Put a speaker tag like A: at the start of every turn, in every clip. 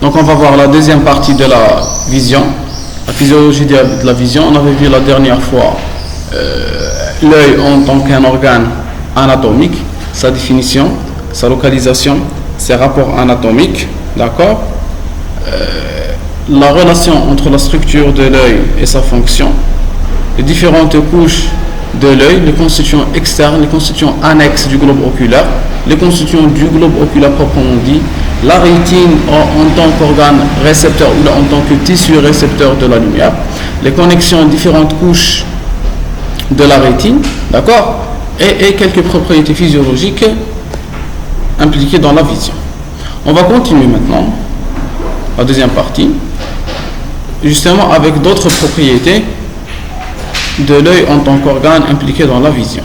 A: Donc on va voir la deuxième partie de la vision, la physiologie de la vision. On avait vu la dernière fois l'œil en tant qu'un organe anatomique, sa définition, sa localisation, ses rapports anatomiques, d'accord, la relation entre la structure de l'œil et sa fonction, les différentes couches de l'œil, les constituants externes, les constituants annexes du globe oculaire, les constituants du globe oculaire proprement dit, la rétine en tant qu'organe récepteur ou en tant que tissu récepteur de la lumière, les connexions différentes couches de la rétine, d'accord, et quelques propriétés physiologiques impliquées dans la vision. On va continuer maintenant la deuxième partie, justement avec d'autres propriétés de l'œil en tant qu'organe impliqué dans la vision.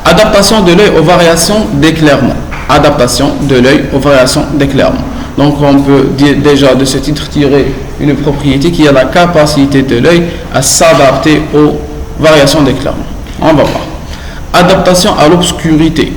A: Adaptation de l'œil aux variations d'éclairement. Adaptation de l'œil aux variations d'éclairement. Donc on peut déjà de ce titre tirer une propriété qui a la capacité de l'œil à s'adapter aux variations d'éclairement. On va voir. Adaptation à l'obscurité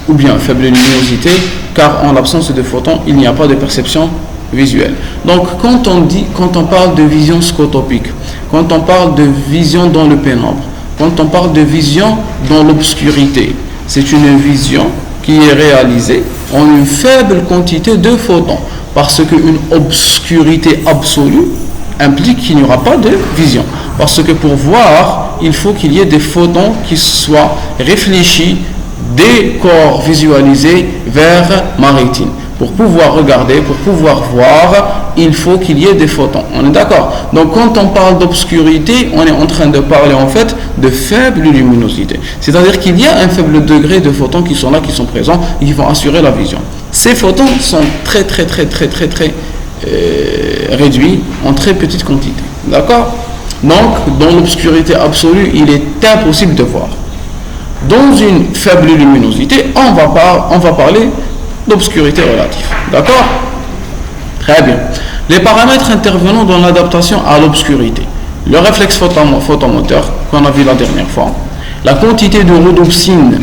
A: ou bien faible luminosité, car en l'absence de photons, il n'y a pas de perception visuelle. Donc quand on parle de vision scotopique, quand on parle de vision dans le pénombre, quand on parle de vision dans l'obscurité, c'est une vision qui est réalisée en une faible quantité de photons, parce qu'une obscurité absolue implique qu'il n'y aura pas de vision, parce que pour voir, il faut qu'il y ait des photons qui soient réfléchis des corps visualisés vers ma rétine. Pour pouvoir regarder, pour pouvoir voir, il faut qu'il y ait des photons. On est d'accord? Donc quand on parle d'obscurité, on est en train de parler en fait de faible luminosité. C'est-à-dire qu'il y a un faible degré de photons qui sont là, qui sont présents et qui vont assurer la vision. Ces photons sont très réduits en très petite quantité. D'accord? Donc dans l'obscurité absolue, il est impossible de voir. Dans une faible luminosité, on va parler d'obscurité relative. D'accord? Très bien. Les paramètres intervenant dans l'adaptation à l'obscurité. Le réflexe photomoteur, qu'on a vu la dernière fois. La quantité de rhodopsine,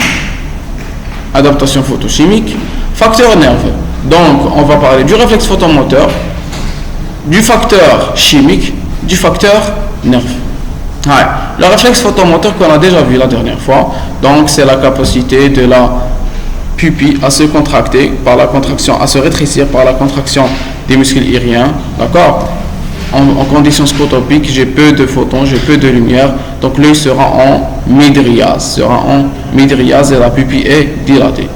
A: adaptation photochimique. Facteur nerveux. Donc, on va parler du réflexe photomoteur, du facteur chimique, du facteur nerveux. Ouais. Le réflexe photomoteur qu'on a déjà vu la dernière fois, donc c'est la capacité de la pupille à se contracter par la contraction, à se rétrécir par la contraction des muscles iriens, d'accord. En conditions scotopiques, j'ai peu de photons, j'ai peu de lumière, donc l'œil sera en mydriase, et la pupille est dilatée.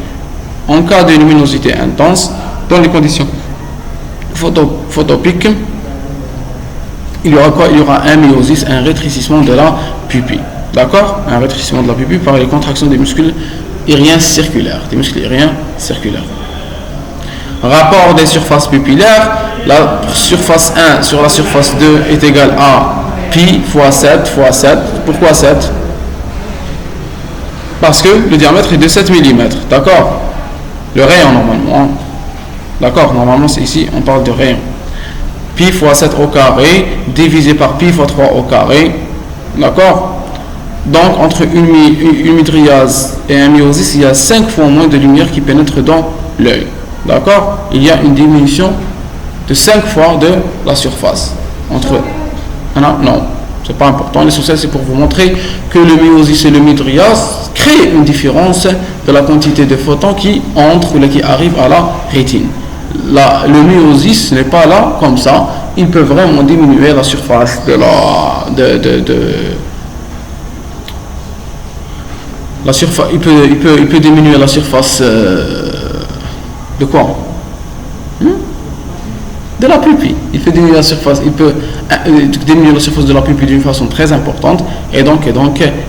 A: En cas de luminosité intense, dans les conditions photopiques, il y aura quoi? Il y aura un myosis, un rétrécissement de la pupille, d'accord, un rétrécissement de la pupille par les contractions des muscles iriens circulaires, Rapport des surfaces pupillaires, la surface 1 sur la surface 2 est égale à pi fois 7 fois 7. Pourquoi 7? Parce que le diamètre est de 7 mm, d'accord? Le rayon normalement, d'accord, normalement c'est ici, on parle de rayon. Pi fois 7 au carré, divisé par pi fois 3 au carré, d'accord? Donc, entre une mydriase et un myosis, il y a 5 fois moins de lumière qui pénètre dans l'œil. D'accord? Il y a une diminution de 5 fois de la surface. Non, c'est pas important. L'essentiel, c'est pour vous montrer que le myosis et le mydriase créent une différence de la quantité de photons qui entrent ou qui arrivent à la rétine. Le myosis n'est pas là comme ça. Il peut vraiment diminuer la surface il peut diminuer la surface de quoi? De la pupille. Il peut diminuer la surface de la pupille d'une façon très importante et donc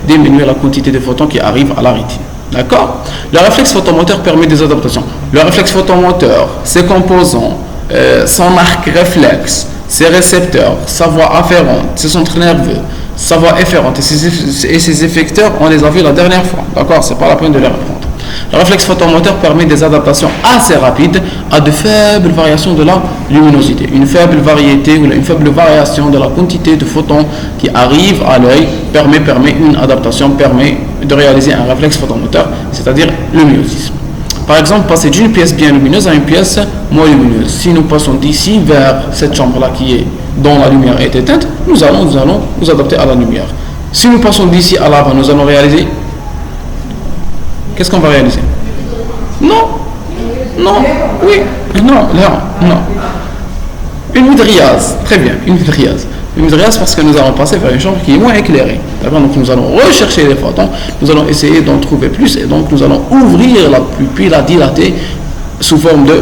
A: diminuer la quantité de photons qui arrivent à la rétine. D'accord? Le réflexe photomoteur permet des adaptations. Le réflexe photomoteur, ses composants, son arc réflexe, ses récepteurs, sa voie afférente, ses centres nerveux, sa voie efférente et ses effecteurs, on les a vus la dernière fois. D'accord? C'est pas la peine de les reprendre. Le réflexe photomoteur permet des adaptations assez rapides à de faibles variations de la luminosité. Une faible variété ou une faible variation de la quantité de photons qui arrivent à l'œil permet une adaptation, permet de réaliser un réflexe photomoteur, c'est-à-dire le myosis. Par exemple, passer d'une pièce bien lumineuse à une pièce moins lumineuse. Si nous passons d'ici vers cette chambre-là qui est dont la lumière est éteinte, nous allons nous adapter à la lumière. Si nous passons d'ici à là-bas, nous allons réaliser. Qu'est-ce qu'on va réaliser? Non, oui, non. Une midriaz, très bien, une midriaz. Une midriaz parce que nous allons passer vers une chambre qui est moins éclairée. D'accord, donc nous allons rechercher les photons, nous allons essayer d'en trouver plus et donc nous allons ouvrir la pupille, la dilater sous forme de,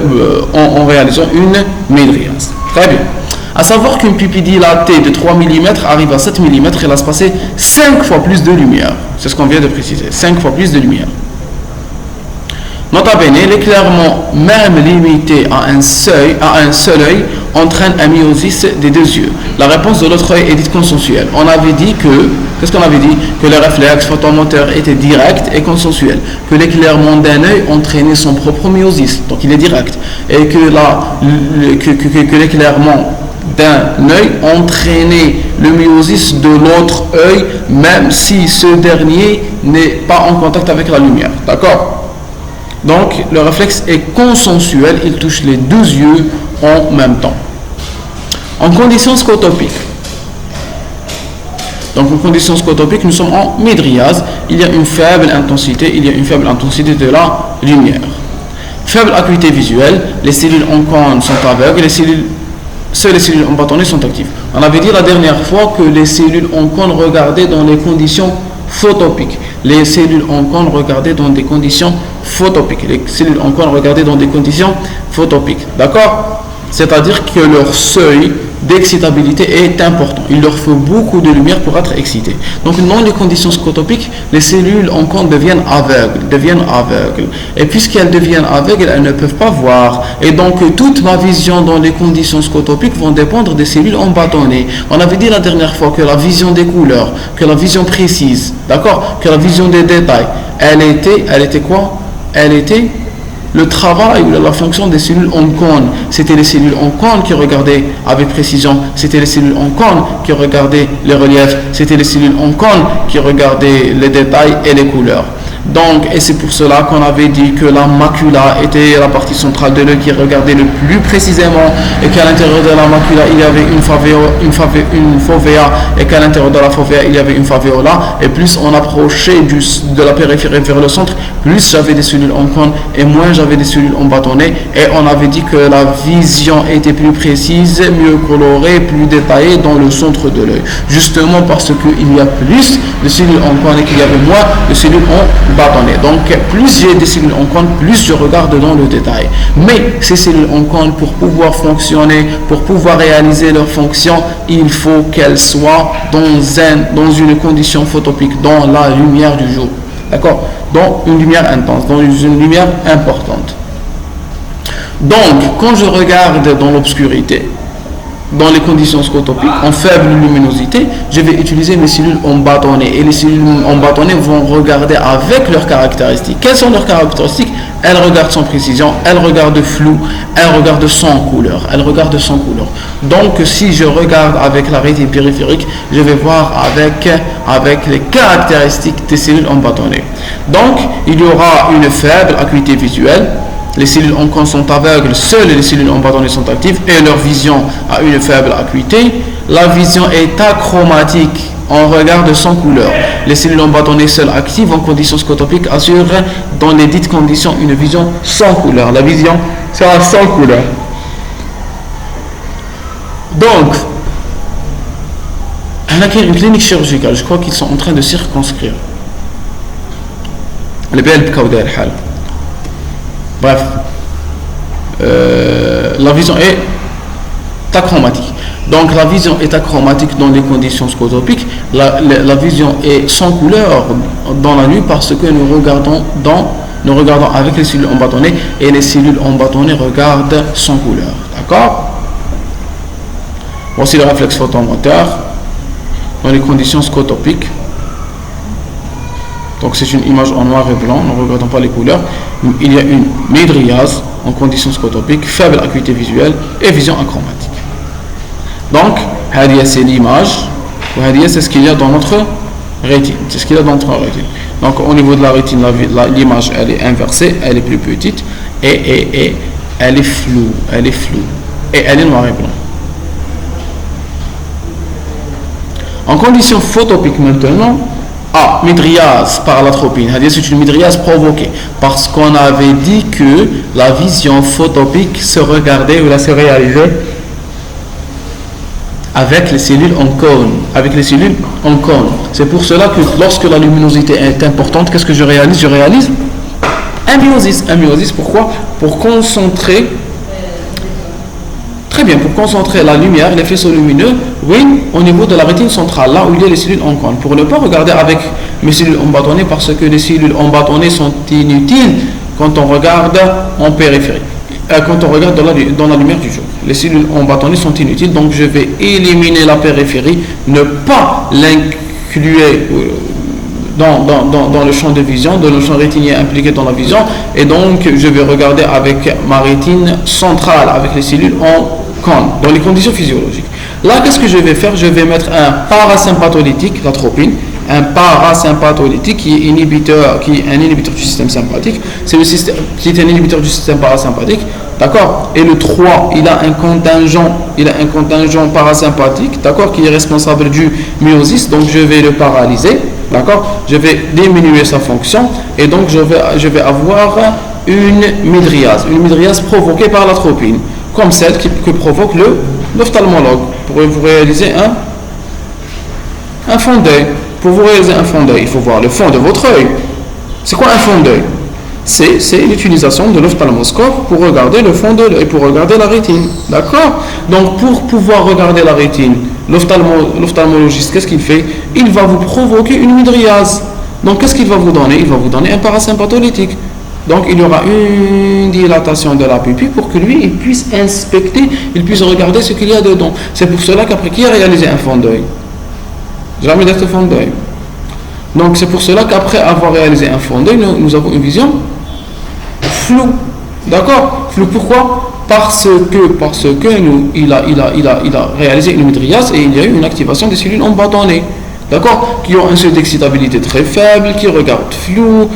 A: en réalisant une midriaz. Très bien. À savoir qu'une pupille dilatée de 3 mm arrive à 7 mm, elle va se passer 5 fois plus de lumière. C'est ce qu'on vient de préciser, 5 fois plus de lumière. Nota bene, l'éclairement même limité à un seul œil entraîne un myosis des deux yeux. La réponse de l'autre œil est dite consensuelle. On avait dit que, qu'est-ce qu'on avait dit? Que le réflexe photomoteur était direct et consensuel. Que l'éclairement d'un œil entraînait son propre myosis, donc il est direct. Et que l'éclairement d'un œil entraînait le myosis de l'autre œil, même si ce dernier n'est pas en contact avec la lumière. D'accord? Donc, le réflexe est consensuel, il touche les deux yeux en même temps. En conditions scotopiques. Donc, en conditions scotopiques, nous sommes en midriaz. Il y a une faible intensité, de la lumière. Faible acuité visuelle, les cellules en cône sont aveugles, seules les cellules en bâtonnet sont actives. On avait dit la dernière fois que les cellules en cône regardaient dans les conditions photopiques. Les cellules en cône regardaient dans des conditions photopiques. D'accord? C'est-à-dire que leur seuil d'excitabilité est important. Il leur faut beaucoup de lumière pour être excités. Donc, dans les conditions scotopiques, les cellules en cône deviennent aveugles. Et puisqu'elles deviennent aveugles, elles ne peuvent pas voir. Et donc, toute ma vision dans les conditions scotopiques vont dépendre des cellules en bâtonnet. On avait dit la dernière fois que la vision des couleurs, que la vision précise, d'accord, que la vision des détails, elle était quoi? Elle était le travail ou la fonction des cellules en cône. C'était les cellules en cône qui regardaient avec précision, c'était les cellules en cône qui regardaient les reliefs, c'était les cellules en cône qui regardaient les détails et les couleurs. Donc, et c'est pour cela qu'on avait dit que la macula était la partie centrale de l'œil qui regardait le plus précisément et qu'à l'intérieur de la macula il y avait une fovea et qu'à l'intérieur de la fovea il y avait une faveola, et plus on approchait de la périphérie vers le centre, plus j'avais des cellules en cône et moins j'avais des cellules en bâtonnet, et on avait dit que la vision était plus précise, mieux colorée, plus détaillée dans le centre de l'œil, justement parce qu'il y a plus de cellules en cône et qu'il y avait moins de cellules en bâtonnet. Donc plus j'ai des cellules en cône, plus je regarde dans le détail. Mais ces cellules en cône, pour pouvoir fonctionner, pour pouvoir réaliser leur fonction, il faut qu'elles soient dans une condition photopique, dans la lumière du jour. D'accord? Dans une lumière intense, dans une lumière importante. Donc, quand je regarde dans l'obscurité, dans les conditions scotopiques, en faible luminosité, je vais utiliser mes cellules en bâtonnet. Et les cellules en bâtonnet vont regarder avec leurs caractéristiques. Quelles sont leurs caractéristiques? Elles regardent sans précision, elles regardent flou, elles regardent sans couleur. Donc, si je regarde avec la rétine périphérique, je vais voir avec les caractéristiques des cellules en bâtonnet. Donc, il y aura une faible acuité visuelle. Les cellules en cône sont aveugles, seules les cellules en bâtonnet sont actives et leur vision a une faible acuité. La vision est achromatique, on regarde sans couleur. Les cellules en bâtonnet seules actives en conditions scotopiques assurent dans les dites conditions une vision sans couleur. La vision sera sans couleur. Donc, on a une clinique chirurgicale, je crois qu'ils sont en train de circonscrire. Bref, la vision est achromatique. Donc la vision est achromatique dans les conditions scotopiques. La vision est sans couleur dans la nuit parce que nous regardons avec les cellules en bâtonnet et les cellules en bâtonnet regardent sans couleur. D'accord? Voici le réflexe photomoteur dans les conditions scotopiques. Donc c'est une image en noir et blanc, ne regardons pas les couleurs. Il y a une midriaz en conditions scotopiques, faible acuité visuelle et vision achromatique. Donc, c'est l'image, c'est ce qu'il y a dans notre rétine. C'est ce qu'il y a dans notre rétine. Donc au niveau de la rétine, l'image elle est inversée, elle est plus petite et elle est floue, et elle est noir et blanc. En condition photopique maintenant, mydriase par l'atropine, c'est une mydriase provoquée parce qu'on avait dit que la vision photopique se regardait ou se réalisait avec les cellules en cône. C'est pour cela que lorsque la luminosité est importante, qu'est-ce que je réalise? Je réalise un myosis. Pourquoi? Pour concentrer la lumière, les faisceaux lumineux, au niveau de la rétine centrale, là où il y a les cellules en cône. Pour ne pas regarder avec mes cellules en bâtonnet, parce que les cellules en bâtonnet sont inutiles quand on regarde en périphérie. Quand on regarde dans la lumière du jour. Les cellules en bâtonnet sont inutiles, donc je vais éliminer la périphérie, ne pas l'inclure dans le champ de vision, dans le champ rétinien impliqué dans la vision, et donc je vais regarder avec ma rétine centrale, avec les cellules en cône, dans les conditions physiologiques. Là, qu'est-ce que je vais faire? Je vais mettre un parasympatholytique, l'atropine, un parasympatholytique qui est un inhibiteur du système sympathique. C'est le système qui est un inhibiteur du système parasympathique, d'accord? Et le 3, il a un contingent parasympathique, d'accord, qui est responsable du myosis, donc je vais le paralyser, d'accord? Je vais diminuer sa fonction et donc je vais avoir une mydriase provoquée par l'atropine, comme celle que provoque l'ophtalmologue pour vous réaliser un fond d'œil. Pour vous réaliser un fond d'œil, il faut voir le fond de votre œil. C'est quoi un fond d'œil? C'est l'utilisation de l'ophtalmoscope pour regarder le fond de l'œil, pour regarder la rétine. D'accord? Donc pour pouvoir regarder la rétine, l'ophtalmologiste, qu'est-ce qu'il fait? Il va vous provoquer une mydriase. Donc qu'est-ce qu'il va vous donner? Il va vous donner un parasympatholytique. Donc il y aura une dilatation de la pupille pour que lui il puisse inspecter, il puisse regarder ce qu'il y a dedans. C'est pour cela qu'après qui a réalisé un fond d'œil? Jamais d'être fond d'œil. Donc c'est pour cela qu'après avoir réalisé un fond d'œil, nous avons une vision floue. D'accord? Floue pourquoi? Parce que il a réalisé une mydriase et il y a eu une activation des cellules en bâtonnet. D'accord? Qui ont un seuil d'excitabilité très faible, qui regardent flou.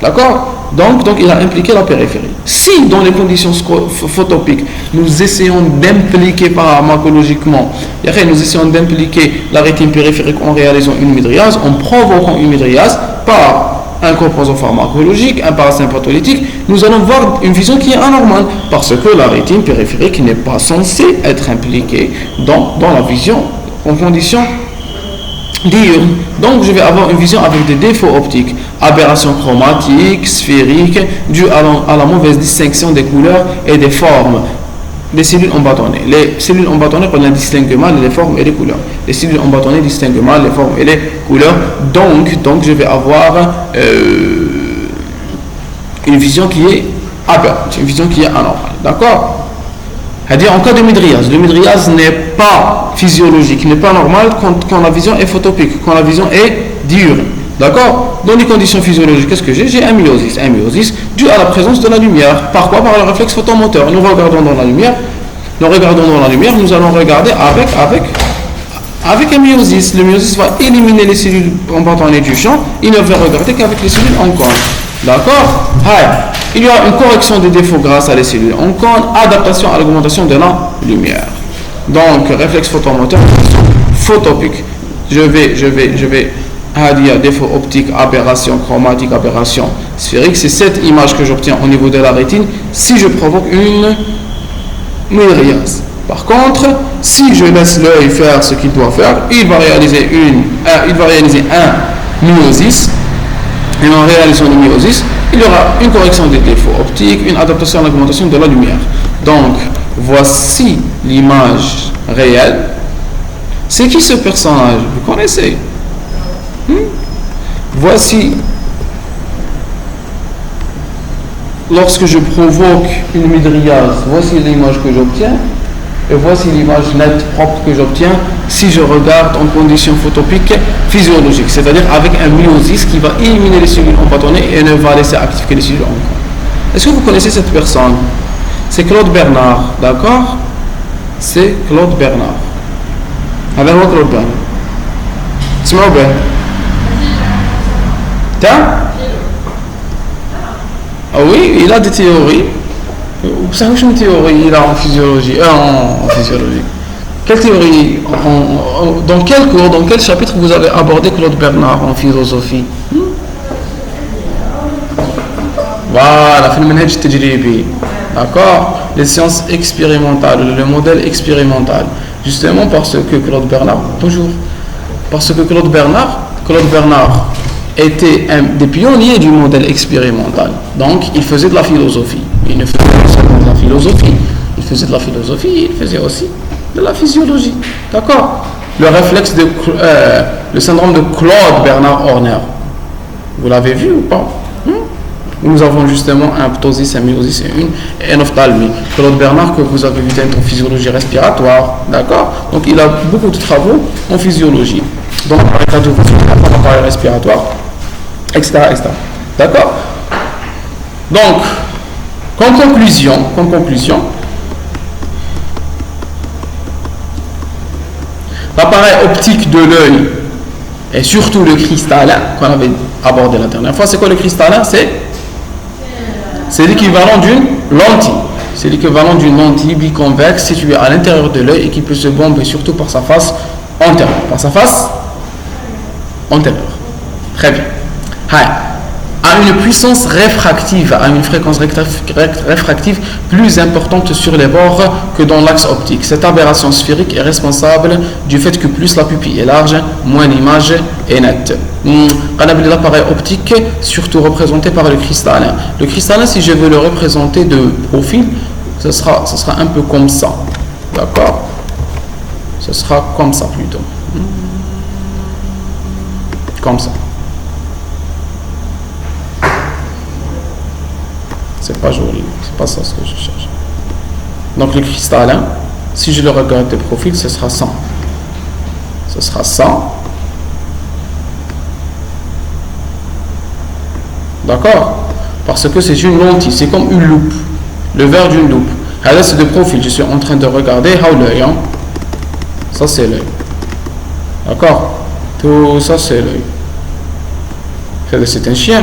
A: D'accord? Donc il a impliqué la périphérie. Si dans les conditions photopiques, nous essayons d'impliquer pharmacologiquement, nous essayons d'impliquer la rétine périphérique en réalisant une mydriase, en provoquant une mydriase par un composant pharmacologique, un parasympatholytique, nous allons voir une vision qui est anormale, parce que la rétine périphérique n'est pas censée être impliquée dans la vision en conditions diurne. Donc je vais avoir une vision avec des défauts optiques, aberration chromatique, sphérique, due à la mauvaise distinction des couleurs et des formes des cellules en bâtonnet. Les cellules en bâtonnet, on distingue mal les formes et les couleurs. Les cellules en bâtonnet distinguent mal les formes et les couleurs. Donc je vais avoir une vision qui est aberrante, une vision qui est anormale. D'accord? C'est-à-dire en cas de mydriase, le mydriase n'est pas physiologique, n'est pas normal quand la vision est photopique, quand la vision est diurne. D'accord? Dans les conditions physiologiques, qu'est-ce que j'ai? J'ai un myosis dû à la présence de la lumière. Par quoi? Par le réflexe photomoteur. Nous regardons dans la lumière, nous allons regarder avec un myosis. Le myosis va éliminer les cellules en bâtonnet du champ, il ne va regarder qu'avec les cellules en cône. D'accord? Il y aura une correction des défauts grâce à les cellules en cône, adaptation à l'augmentation de la lumière. Donc, réflexe photomoteur, photopique. Je vais dire défaut optique, aberration chromatique, aberration sphérique. C'est cette image que j'obtiens au niveau de la rétine si je provoque une mydriase. Par contre, si je laisse l'œil faire ce qu'il doit faire, il va réaliser un myosis. Et en réalisant le myosis, il y aura une correction des défauts optiques, une adaptation à l'augmentation de la lumière. Donc, voici l'image réelle. C'est qui ce personnage? Vous connaissez? Voici, lorsque je provoque une mydriase, voici l'image que j'obtiens. Et voici l'image nette propre que j'obtiens si je regarde en conditions photopiques physiologiques, c'est-à-dire avec un myosis qui va éliminer les cellules en bâtonnet et ne va laisser activer que les cellules en cône. Est-ce que vous connaissez cette personne? C'est Claude Bernard, d'accord? C'est Claude Bernard. Avec moi Claude Bernard. اسمعوا به Ah oui, il a des théories. Vous savez une théorie il a en physiologie, en physiologie. Quelle théorie, dans quel cours, dans quel chapitre vous avez abordé Claude Bernard en philosophie? Voilà, في المنهج التجريبي. D'accord, les sciences expérimentales, le modèle expérimental. Justement parce que Claude Bernard, toujours, parce que Claude Bernard était un des pionniers du modèle expérimental. Donc, il faisait de la philosophie. Il ne faisait pas seulement de la philosophie, il faisait de la philosophie, il faisait aussi de la physiologie. D'accord? Le réflexe de le syndrome de Claude Bernard Horner. Vous l'avez vu ou pas? Nous avons justement un ptosis, un myosis et une ophtalmie. Claude Bernard, que vous avez vu en physiologie respiratoire, d'accord? Donc il a beaucoup de travaux en physiologie. Donc l'appareil cardiovasculaire, l'appareil respiratoire, etc., etc. D'accord? Donc, comme conclusion, l'appareil optique de l'œil et surtout le cristallin qu'on avait abordé la dernière fois, c'est quoi le cristallin? C'est l'équivalent d'une lentille. C'est l'équivalent d'une lentille biconvexe située à l'intérieur de l'œil et qui peut se bomber surtout par sa face antérieure. Très bien. A une puissance réfractive, à une fréquence réfractive plus importante sur les bords que dans l'axe optique. Cette aberration sphérique est responsable du fait que plus la pupille est large, moins l'image est nette. L'appareil optique, surtout représenté par le cristallin. Le cristallin, si je veux le représenter de profil, ce sera un peu comme ça. D'accord? Ce sera comme ça plutôt. Comme ça. C'est pas joli, c'est pas ça ce que je cherche. Donc le cristallin, si je le regarde de profil, ce sera 100. Ce sera 100. D'accord? Parce que c'est une lentille, c'est comme une loupe. Le verre d'une loupe. Là, c'est de profil, je suis en train de regarder l'œil. Hein? Ça, c'est l'œil. D'accord? Tout ça, c'est l'œil. C'est un chien.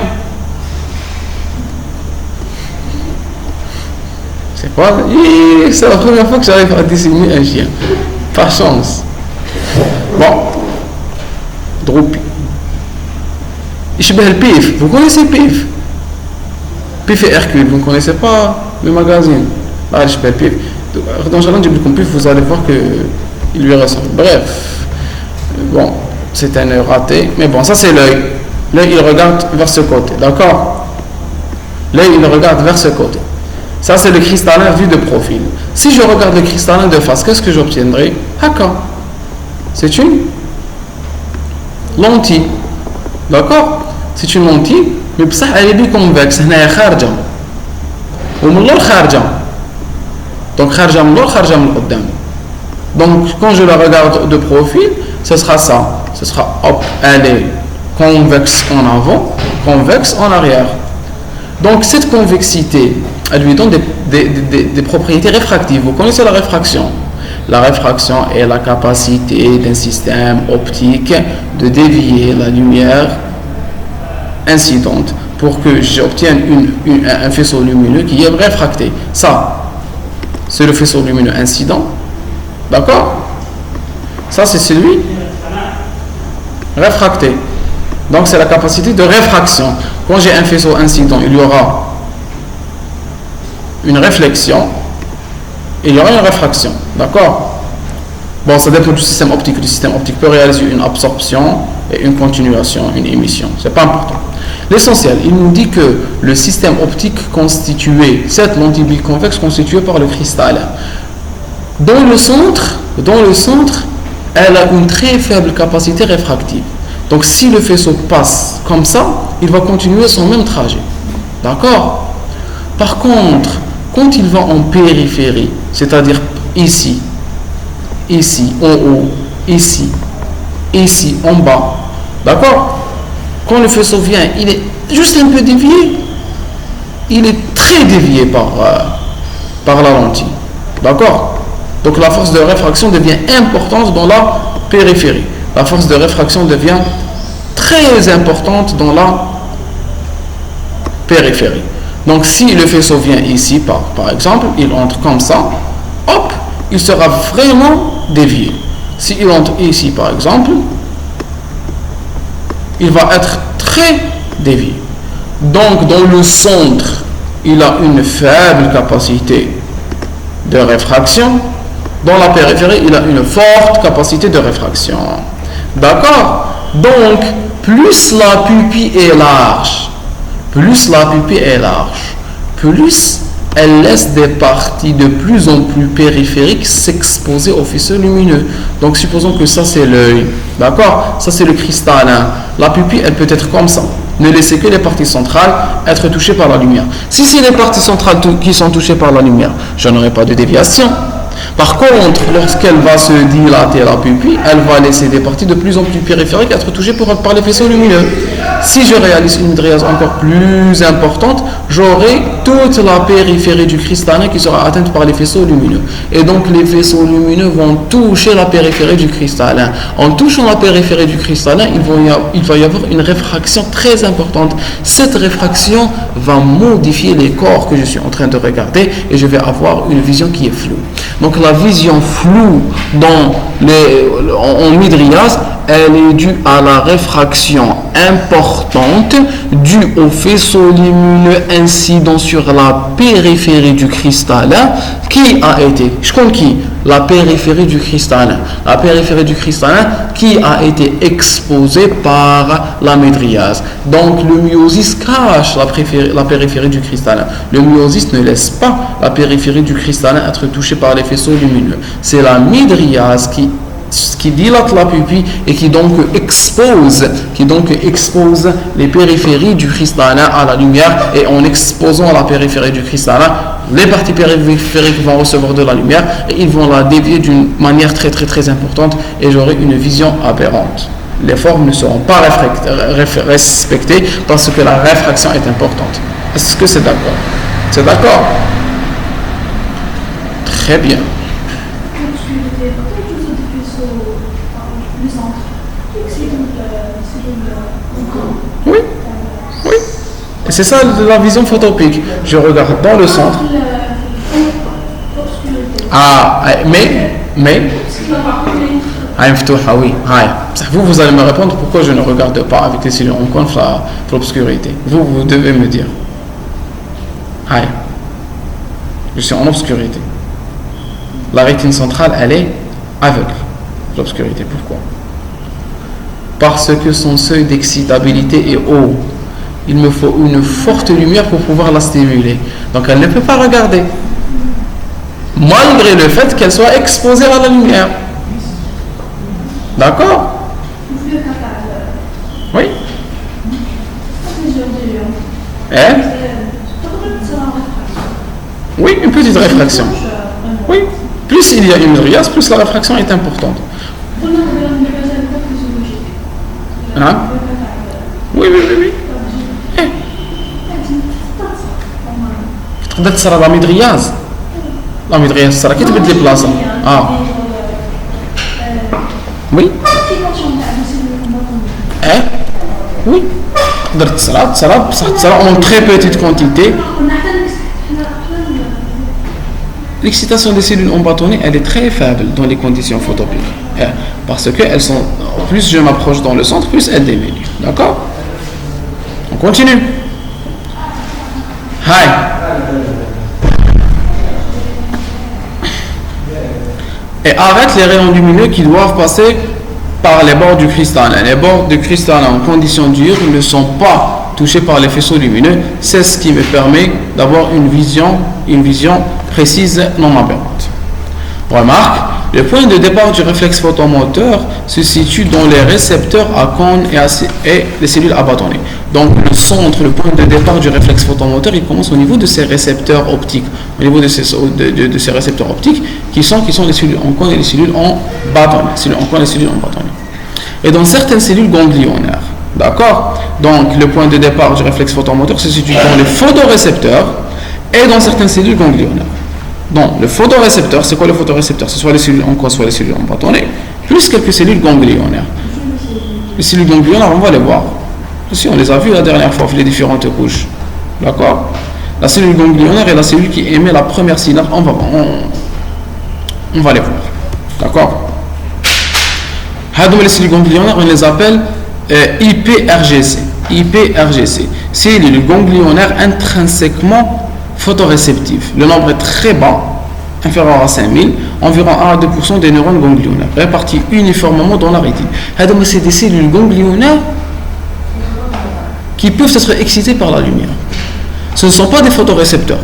A: C'est quoi? C'est la première fois que j'arrive à dessiner un chien. Pas chance. Bon. Droupi. le PIF. Vous connaissez PIF? PIF et Hercule. Vous ne connaissez pas le magazine? Là, je le PIF. Dans Jalan du PIF, vous allez voir qu'il lui ressemble. Bref. Bon. C'est un œil raté. Mais bon, ça c'est l'œil. L'œil, il regarde vers ce côté. D'accord? L'œil, il regarde vers ce côté. Ça, c'est le cristallin vu de profil. Si je regarde le cristallin de face, qu'est-ce que j'obtiendrai? Haka. C'est une lentille. D'accord? C'est une lentille, mais elle est biconvexe. Elle est kharja. Ou kharja. Donc, kharja kharja. Donc, quand je la regarde de profil, ce sera ça. Ce sera, hop, elle est convexe en avant, convexe en arrière. Donc, cette convexité, elle lui donne des propriétés réfractives. Vous connaissez la réfraction? La réfraction est la capacité d'un système optique de dévier la lumière incidente pour que j'obtienne un faisceau lumineux qui est réfracté. Ça, c'est le faisceau lumineux incident. D'accord? Ça, c'est celui réfracté. Donc, c'est la capacité de réfraction. Quand j'ai un faisceau incident, il y aura une réflexion et il y aura une réfraction. D'accord? Bon, ça dépend du système optique. Le système optique peut réaliser une absorption et une continuation, une émission. C'est pas important. L'essentiel, il nous dit que le système optique constitué, cette lentille biconvexe constituée par le cristallin, dans le centre, elle a une très faible capacité réfractive. Donc, si le faisceau passe comme ça, il va continuer son même trajet. D'accord? Par contre, quand il va en périphérie, c'est-à-dire ici, en haut, ici, en bas, d'accord? Quand le faisceau vient, il est juste un peu dévié. Il est très dévié par la lentille. D'accord? Donc la force de réfraction devient importante dans la périphérie. La force de réfraction devient très importante dans la périphérie. Donc si le faisceau vient ici, par exemple, il entre comme ça, hop, il sera vraiment dévié. S'il entre ici, par exemple, il va être très dévié. Donc dans le centre, il a une faible capacité de réfraction. Dans la périphérie, il a une forte capacité de réfraction. D'accord? Donc, plus la pupille est large, plus elle laisse des parties de plus en plus périphériques s'exposer au faisceau lumineux. Donc, supposons que ça, c'est l'œil. D'accord? Ça, c'est le cristallin. La pupille, elle peut être comme ça. Ne laissez que les parties centrales être touchées par la lumière. Si c'est les parties centrales qui sont touchées par la lumière, je n'aurai pas de déviation. Par contre, lorsqu'elle va se dilater la pupille, elle va laisser des parties de plus en plus périphériques être touchées par les faisceaux lumineux. Si je réalise une mydriase encore plus importante, j'aurai toute la périphérie du cristallin qui sera atteinte par les faisceaux lumineux. Et donc les faisceaux lumineux vont toucher la périphérie du cristallin. En touchant la périphérie du cristallin, il va y avoir une réfraction très importante. Cette réfraction va modifier les corps que je suis en train de regarder et je vais avoir une vision qui est floue. Donc la vision floue en mydriase, elle est due à la réfraction importante due au faisceau lumineux incident sur la périphérie du cristallin qui a été, la périphérie du cristallin qui a été exposée par la mydriase. Donc le myosis cache la périphérie du cristallin. Le myosis ne laisse pas la périphérie du cristallin être touchée par les faisceaux lumineux. C'est la mydriase qui dilate la pupille et qui donc expose les périphéries du cristallin à la lumière, et en exposant la périphérie du cristallin, les parties périphériques vont recevoir de la lumière et ils vont la dévier d'une manière très très très importante et j'aurai une vision aberrante. Les formes ne seront pas respectées parce que la réfraction est importante. Est-ce que c'est d'accord? C'est d'accord? Très bien. Oui, oui. Et c'est ça la vision photopique. Je regarde dans le centre. Ah, mais. Oui. Vous allez me répondre pourquoi je ne regarde pas avec les cellules en coin l'obscurité. Vous devez me dire. Je suis en obscurité. La rétine centrale, elle est aveugle. L'obscurité, pourquoi? Parce que son seuil d'excitabilité est haut. Il me faut une forte lumière pour pouvoir la stimuler. Donc elle ne peut pas regarder, malgré le fait qu'elle soit exposée à la lumière. D'accord? Oui. Oui, une petite réfraction. Oui. Plus il y a une mydriase, plus la réfraction est importante. Hein? Oui. تقدر تصير لا ميدرياز صار كي تبدل بلاصه وي oui تقدر تصرا بصح تصرا en très petite quantité. L'excitation des cellules en bâtonnet, elle est très faible dans les conditions photopiques. Parce que elles sont, plus je m'approche dans le centre, plus elles diminuent. D'accord? On continue. Et arrête les rayons lumineux qui doivent passer par les bords du cristallin. Les bords du cristallin en conditions diurnes ne sont pas touchés par les faisceaux lumineux. C'est ce qui me permet d'avoir une vision précise non aberrante. Remarque, le point de départ du réflexe photomoteur se situe dans les récepteurs à cône et les cellules à bâtonnet. Donc le centre, le point de départ du réflexe photomoteur, il commence au niveau de ces récepteurs optiques, au niveau de ces récepteurs optiques qui sont les cellules en cône et les cellules en bâtonnet, et dans certaines cellules ganglionnaires. D'accord? Donc le point de départ du réflexe photomoteur se situe dans les photorécepteurs et dans certaines cellules ganglionnaires. Donc le photorécepteur, c'est quoi le photorécepteur? C'est soit les cellules en cône, soit les cellules en bâtonnet, plus quelques cellules ganglionnaires. Les cellules ganglionnaires, on va les voir. Si on les a vues la dernière fois, les différentes couches. D'accord? La cellule ganglionnaire est la cellule qui émet la première synapse. On va les voir. D'accord? Les cellules ganglionnaires, on les appelle IPRGC. IPRGC. Cellules ganglionnaires intrinsèquement photoréceptives. Le nombre est très bas, inférieur à 5000, environ 1 à 2% des neurones ganglionnaires, répartis uniformément dans la rétine. C'est des cellules ganglionnaires qui peuvent être excitées par la lumière. Ce ne sont pas des photorécepteurs.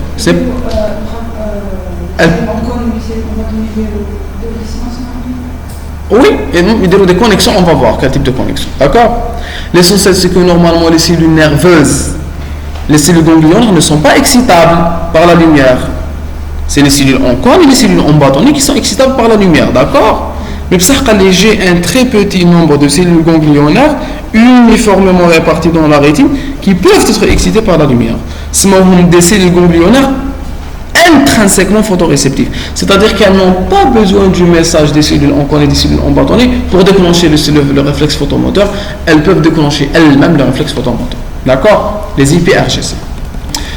A: Oui, et des connexions, on va voir quel type de connexion. D'accord? L'essentiel, c'est que normalement, les cellules nerveuses, les cellules ganglionnaires ne sont pas excitables par la lumière. C'est les cellules en cône et les cellules en bâtonnet qui sont excitables par la lumière. D'accord? Mais j'ai un très petit nombre de cellules ganglionnaires uniformément réparties dans la rétine qui peuvent être excitées par la lumière. Ce sont des cellules ganglionnaires intrinsèquement photoréceptives, c'est-à-dire qu'elles n'ont pas besoin du message des cellules en cône et des cellules en bâtonnet pour déclencher le réflexe photomoteur. Elles peuvent déclencher elles-mêmes le réflexe photomoteur. D'accord? Les IPRGC.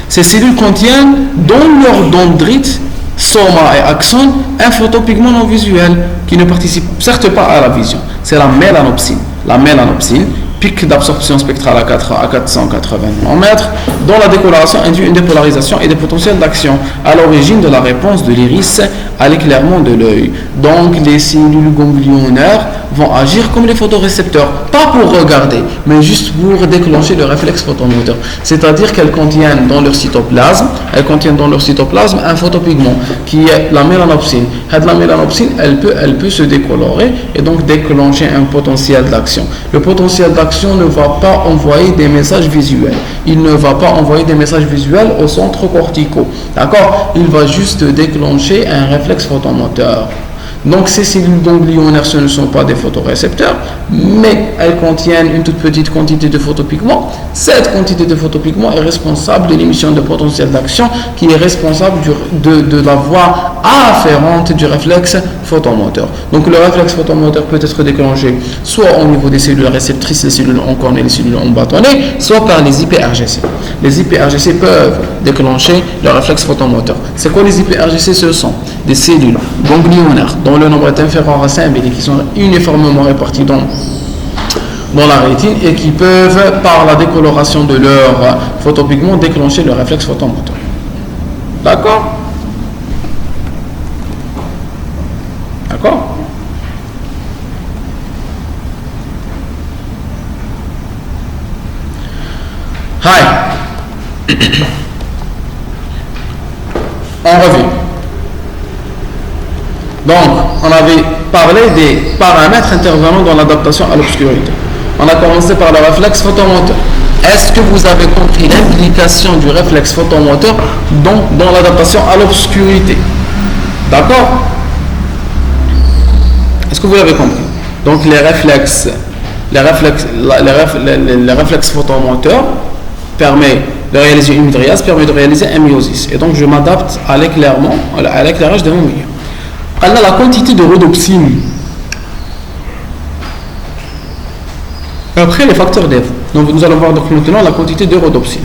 A: Ces cellules contiennent dans leur dendrite, soma et axone un photopigment non visuel qui ne participe certes pas à la vision. C'est la mélanopsine. La mélanopsine, pic d'absorption spectrale à 480 nm, dont la décoloration induit une dépolarisation et des potentiels d'action à l'origine de la réponse de l'iris à l'éclairement de l'œil. Donc les cellules ganglionnaires vont agir comme les photorécepteurs, pas pour regarder, mais juste pour déclencher le réflexe photomoteur. C'est-à-dire qu'elles contiennent dans leur cytoplasme, un photopigment qui est la mélanopsine. La mélanopsine, elle peut se décolorer et donc déclencher un potentiel d'action. Le potentiel d'action ne va pas envoyer des messages visuels. Il ne va pas envoyer des messages visuels aux centres corticaux. D'accord? Il va juste déclencher un réflexe photomoteur. Donc ces cellules ganglionnaires, ce ne sont pas des photorécepteurs, mais elles contiennent une toute petite quantité de photopigments. Cette quantité de photopigments est responsable de l'émission de potentiel d'action qui est responsable de la voie afférente du réflexe photomoteur. Donc le réflexe photomoteur peut être déclenché soit au niveau des cellules réceptrices, les cellules en cône et les cellules en bâtonnet, soit par les IPRGC. Les IPRGC peuvent déclencher le réflexe photomoteur. C'est quoi les IPRGC? Ce sont des cellules ganglionnaires dont le nombre est inférieur à 5000 et qui sont uniformément répartis dans la rétine et qui peuvent, par la décoloration de leur photopigment, déclencher le réflexe photomoteur. D'accord? D'accord? Hi. On revient. Donc, on avait parlé des paramètres intervenant dans l'adaptation à l'obscurité. On a commencé par le réflexe photomoteur. Est-ce que vous avez compris l'implication du réflexe photomoteur dans l'adaptation à l'obscurité? D'accord? Est-ce que vous l'avez compris? Donc, les réflexes photomoteurs permettent de réaliser une mydriase, permet de réaliser un myosis. Et donc, je m'adapte à l'éclairage de mon milieu. Alors, la quantité de rhodopsine. Après, les facteurs d'Ève. Donc, nous allons voir donc maintenant la quantité de rhodopsine.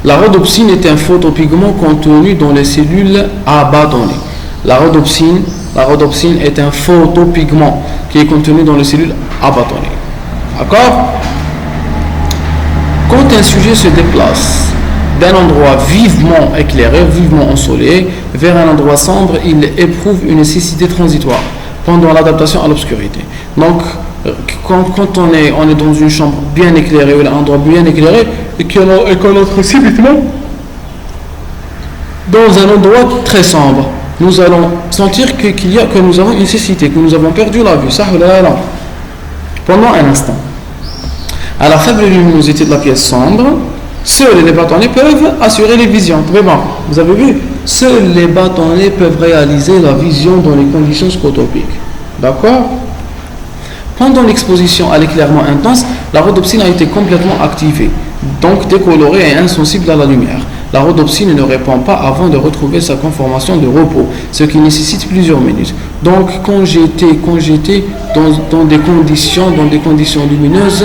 A: La rhodopsine est un photopigment contenu dans les cellules à bâtonnet. La rhodopsine est un photopigment qui est contenu dans les cellules à bâtonnet. D'accord? Quand un sujet se déplace d'un endroit vivement éclairé, vivement ensoleillé, vers un endroit sombre, il éprouve une nécessité transitoire pendant l'adaptation à l'obscurité. Donc, quand on est dans une chambre bien éclairée, ou un endroit bien éclairé, et qu'on entre subitement dans un endroit très sombre, nous allons sentir que nous avons une nécessité, que nous avons perdu la vue, pendant un instant. À la faible luminosité de la pièce sombre, seuls les bâtonnets peuvent assurer les visions. Vraiment, vous avez vu, seuls les bâtonnets peuvent réaliser la vision dans les conditions scotopiques. D'accord? Pendant l'exposition à l'éclairement intense, la rhodopsine a été complètement activée, donc décolorée et insensible à la lumière. La rhodopsine ne répond pas avant de retrouver sa conformation de repos, ce qui nécessite plusieurs minutes. Donc quand j'étais dans des conditions lumineuses,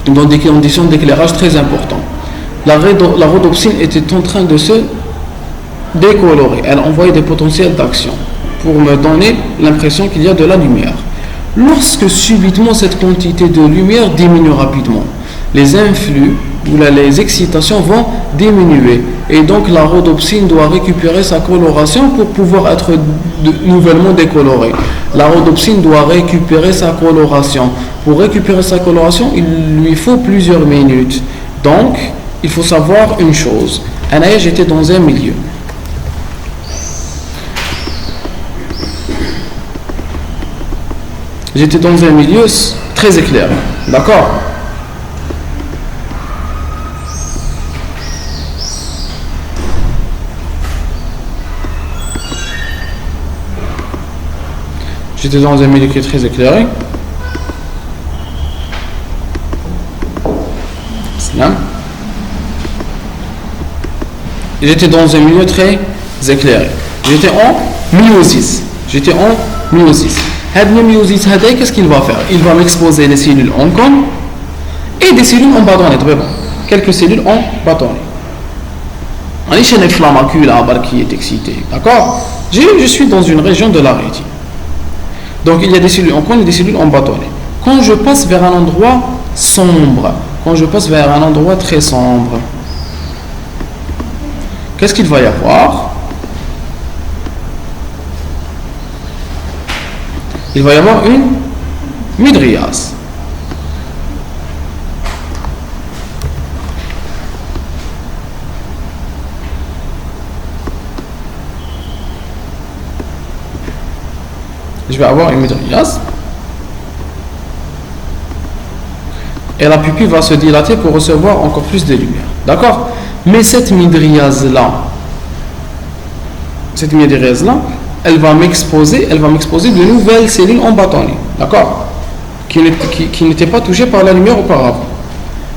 A: dans des conditions d'éclairage très importantes, la rhodopsine était en train de se décolorer. Elle envoyait des potentiels d'action pour me donner l'impression qu'il y a de la lumière. Lorsque subitement cette quantité de lumière diminue rapidement, les influx ou les excitations vont diminuer, et donc la rhodopsine doit récupérer sa coloration pour pouvoir être nouvellement décolorée. La rhodopsine doit récupérer sa coloration. Pour récupérer sa coloration, il lui faut plusieurs minutes. Donc, il faut savoir une chose. J'étais dans un milieu. J'étais dans un milieu très éclairé. D'accord ? J'étais dans un milieu qui est très éclairé. J'étais dans un milieu très éclairé. J'étais en myosis. Cette myosis, qu'est-ce qu'il va faire? Il va m'exposer les cellules en cône et des cellules en bâtonnet. Quelques cellules en bâtonnet. On est chez la macule qui est excitée. D'accord? Je suis dans une région de la rétine. Donc il y a des cellules en cône et des cellules en bâtonnet. Quand je passe vers un endroit sombre, très sombre, qu'est-ce qu'il va y avoir? Il va y avoir une mydriase. Je vais avoir une mydriase. Et la pupille va se dilater pour recevoir encore plus de lumière. D'accord? Mais cette mydriase-là, elle va m'exposer de nouvelles cellules en bâtonnet. D'accord? Qui n'étaient pas touchées par la lumière auparavant.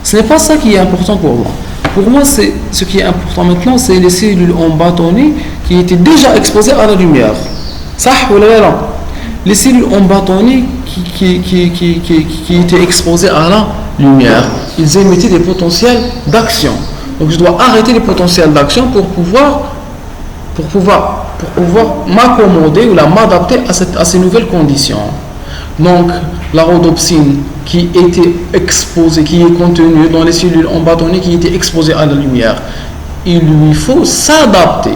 A: Ce n'est pas ça qui est important pour moi. Pour moi, ce qui est important maintenant, c'est les cellules en bâtonnet qui étaient déjà exposées à la lumière. Ça ou là? Les cellules en bâtonnet qui étaient exposées à la lumière, ils émettaient des potentiels d'action. Donc je dois arrêter les potentiels d'action pour pouvoir m'accommoder ou m'adapter à ces nouvelles conditions. Donc la rhodopsine qui était exposée, qui est contenue dans les cellules en bâtonnet qui étaient exposées à la lumière, il lui faut s'adapter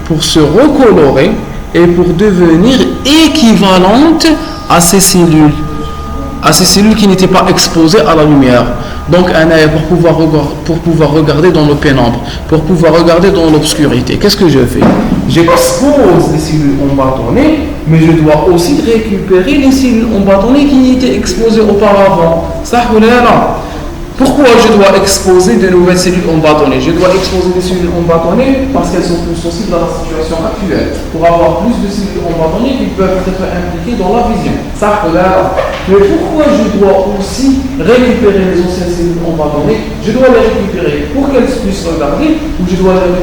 A: pour se recolorer et pour devenir équivalente à ces cellules qui n'étaient pas exposées à la lumière. Donc un œil pour pouvoir regarder dans le pénombre, pour pouvoir regarder dans l'obscurité. Qu'est-ce que je fais? J'expose les cellules en bâtonnet, mais je dois aussi récupérer les cellules en bâtonnet qui étaient exposées auparavant. Ça ou là? Pourquoi je dois exposer de nouvelles cellules en bâtonnet? Je dois exposer des cellules en bâtonnet parce qu'elles sont plus sensibles à la situation actuelle, pour avoir plus de cellules en bâtonnet qui peuvent être impliquées dans la vision. Ça, là. Mais pourquoi je dois aussi récupérer les anciennes cellules en bâtonnet? Je dois les récupérer pour qu'elles puissent regarder, ou je dois les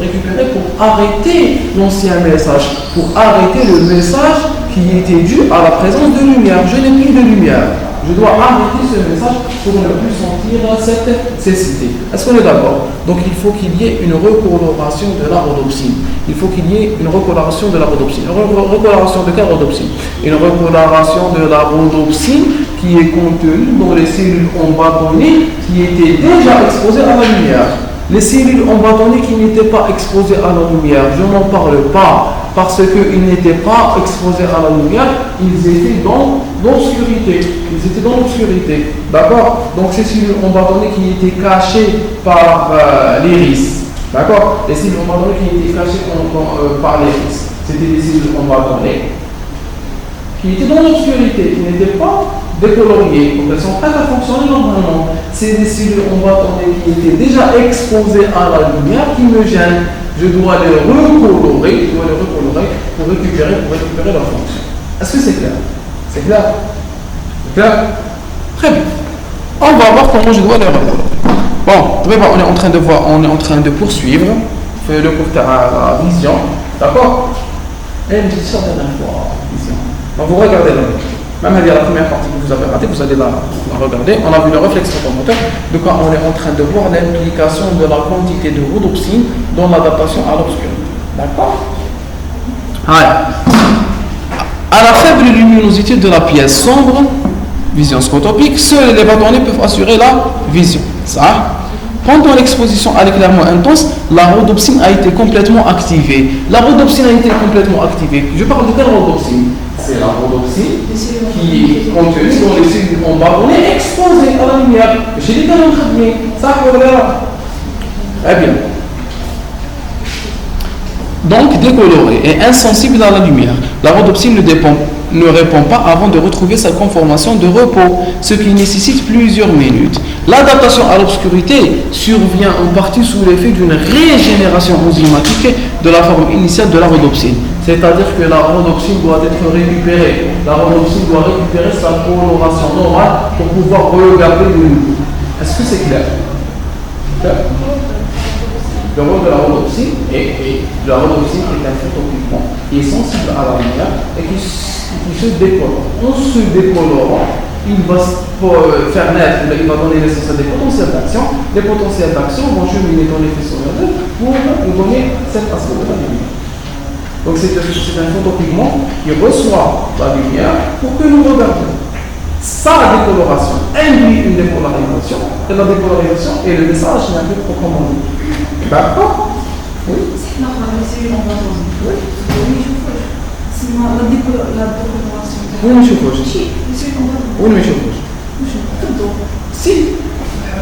A: récupérer pour arrêter l'ancien message, pour arrêter le message qui était dû à la présence de lumière. Je n'ai plus de lumière. Je dois arrêter ce message pour ne plus sentir cette cécité. Est-ce qu'on est d'accord? Donc il faut qu'il y ait une recoloration de la rhodopsine. Une recoloration de quelle rhodopsine? Une recoloration de la rhodopsine qui est contenue dans les cellules en bâtonnet qui étaient déjà exposées à la lumière. Les cellules en bâtonnet qui n'étaient pas exposées à la lumière, je n'en parle pas parce qu'ils n'étaient pas exposés à la lumière, ils étaient dans l'obscurité. D'accord? Donc ces cellules en bâtonnet qui étaient cachées par l'iris. D'accord? Les cellules en bâtonnet qui étaient cachées par l'iris. C'était des cellules en bâtonnet qui étaient dans l'obscurité, qui n'étaient pas décoloriées. Donc elles sont prêtes à fonctionner normalement. C'est des cellules en bâtonnet qui étaient déjà exposées à la lumière qui me gênent. Je dois les recolorer pour récupérer leur fonction. Est-ce que c'est clair? C'est clair? Très bien. On va voir comment je dois les recolorer. Bon, on est en train de voir, on est en train de poursuivre le cours de la vision, d'accord? Et une petite sorte vision. Donc vous regardez là. Même la première partie que vous avez ratée, vous allez la regarder. On a vu le réflexe photomoteur. Donc on est en train de voir l'implication de la quantité de rhodopsine dans l'adaptation à l'obscurité. D'accord? Alors, à la faible luminosité de la pièce sombre, vision scotopique, seuls les bâtonnets peuvent assurer la vision. Ça. Pendant l'exposition à l'éclairement intense, la rhodopsine a été complètement activée. La rhodopsine a été complètement activée. Je parle de quelle rhodopsine? C'est la rhodopsine qui est contenue dans les cellules en bâtonnet exposées à la lumière. J'ai dit dans notre bien. Ça, vous verra. Très bien. Donc décolorée et insensible à la lumière, la rhodopsine ne répond pas avant de retrouver sa conformation de repos, ce qui nécessite plusieurs minutes. L'adaptation à l'obscurité survient en partie sous l'effet d'une régénération enzymatique de la forme initiale de la rhodopsine. C'est-à-dire que la rhodopsine doit être récupérée. La rhodopsine doit récupérer sa coloration normale pour pouvoir regarder de nouveau. Est-ce que c'est clair? Le rôle de la rhodopsine est un photopigment qui est sensible à la lumière et qui se décolore. En se décolorant, il va faire naître, il va donner naissance à des potentiels d'action. Les potentiels d'action vont cheminer dans les faisceaux nerveux pour nous donner cet aspect de la lumière. Donc c'est un photopigment qui reçoit la lumière pour que nous regardions. Sa décoloration induit une dépolarisation, et la dépolarisation est le message d'un peu proprement dit. D'accord? Oui.
B: Non, c'est une bâtonnet.
A: Oui.
B: Sinon, la décoloration.
A: Oui, monsieur Fauche. Oui, monsieur Fauche. Si.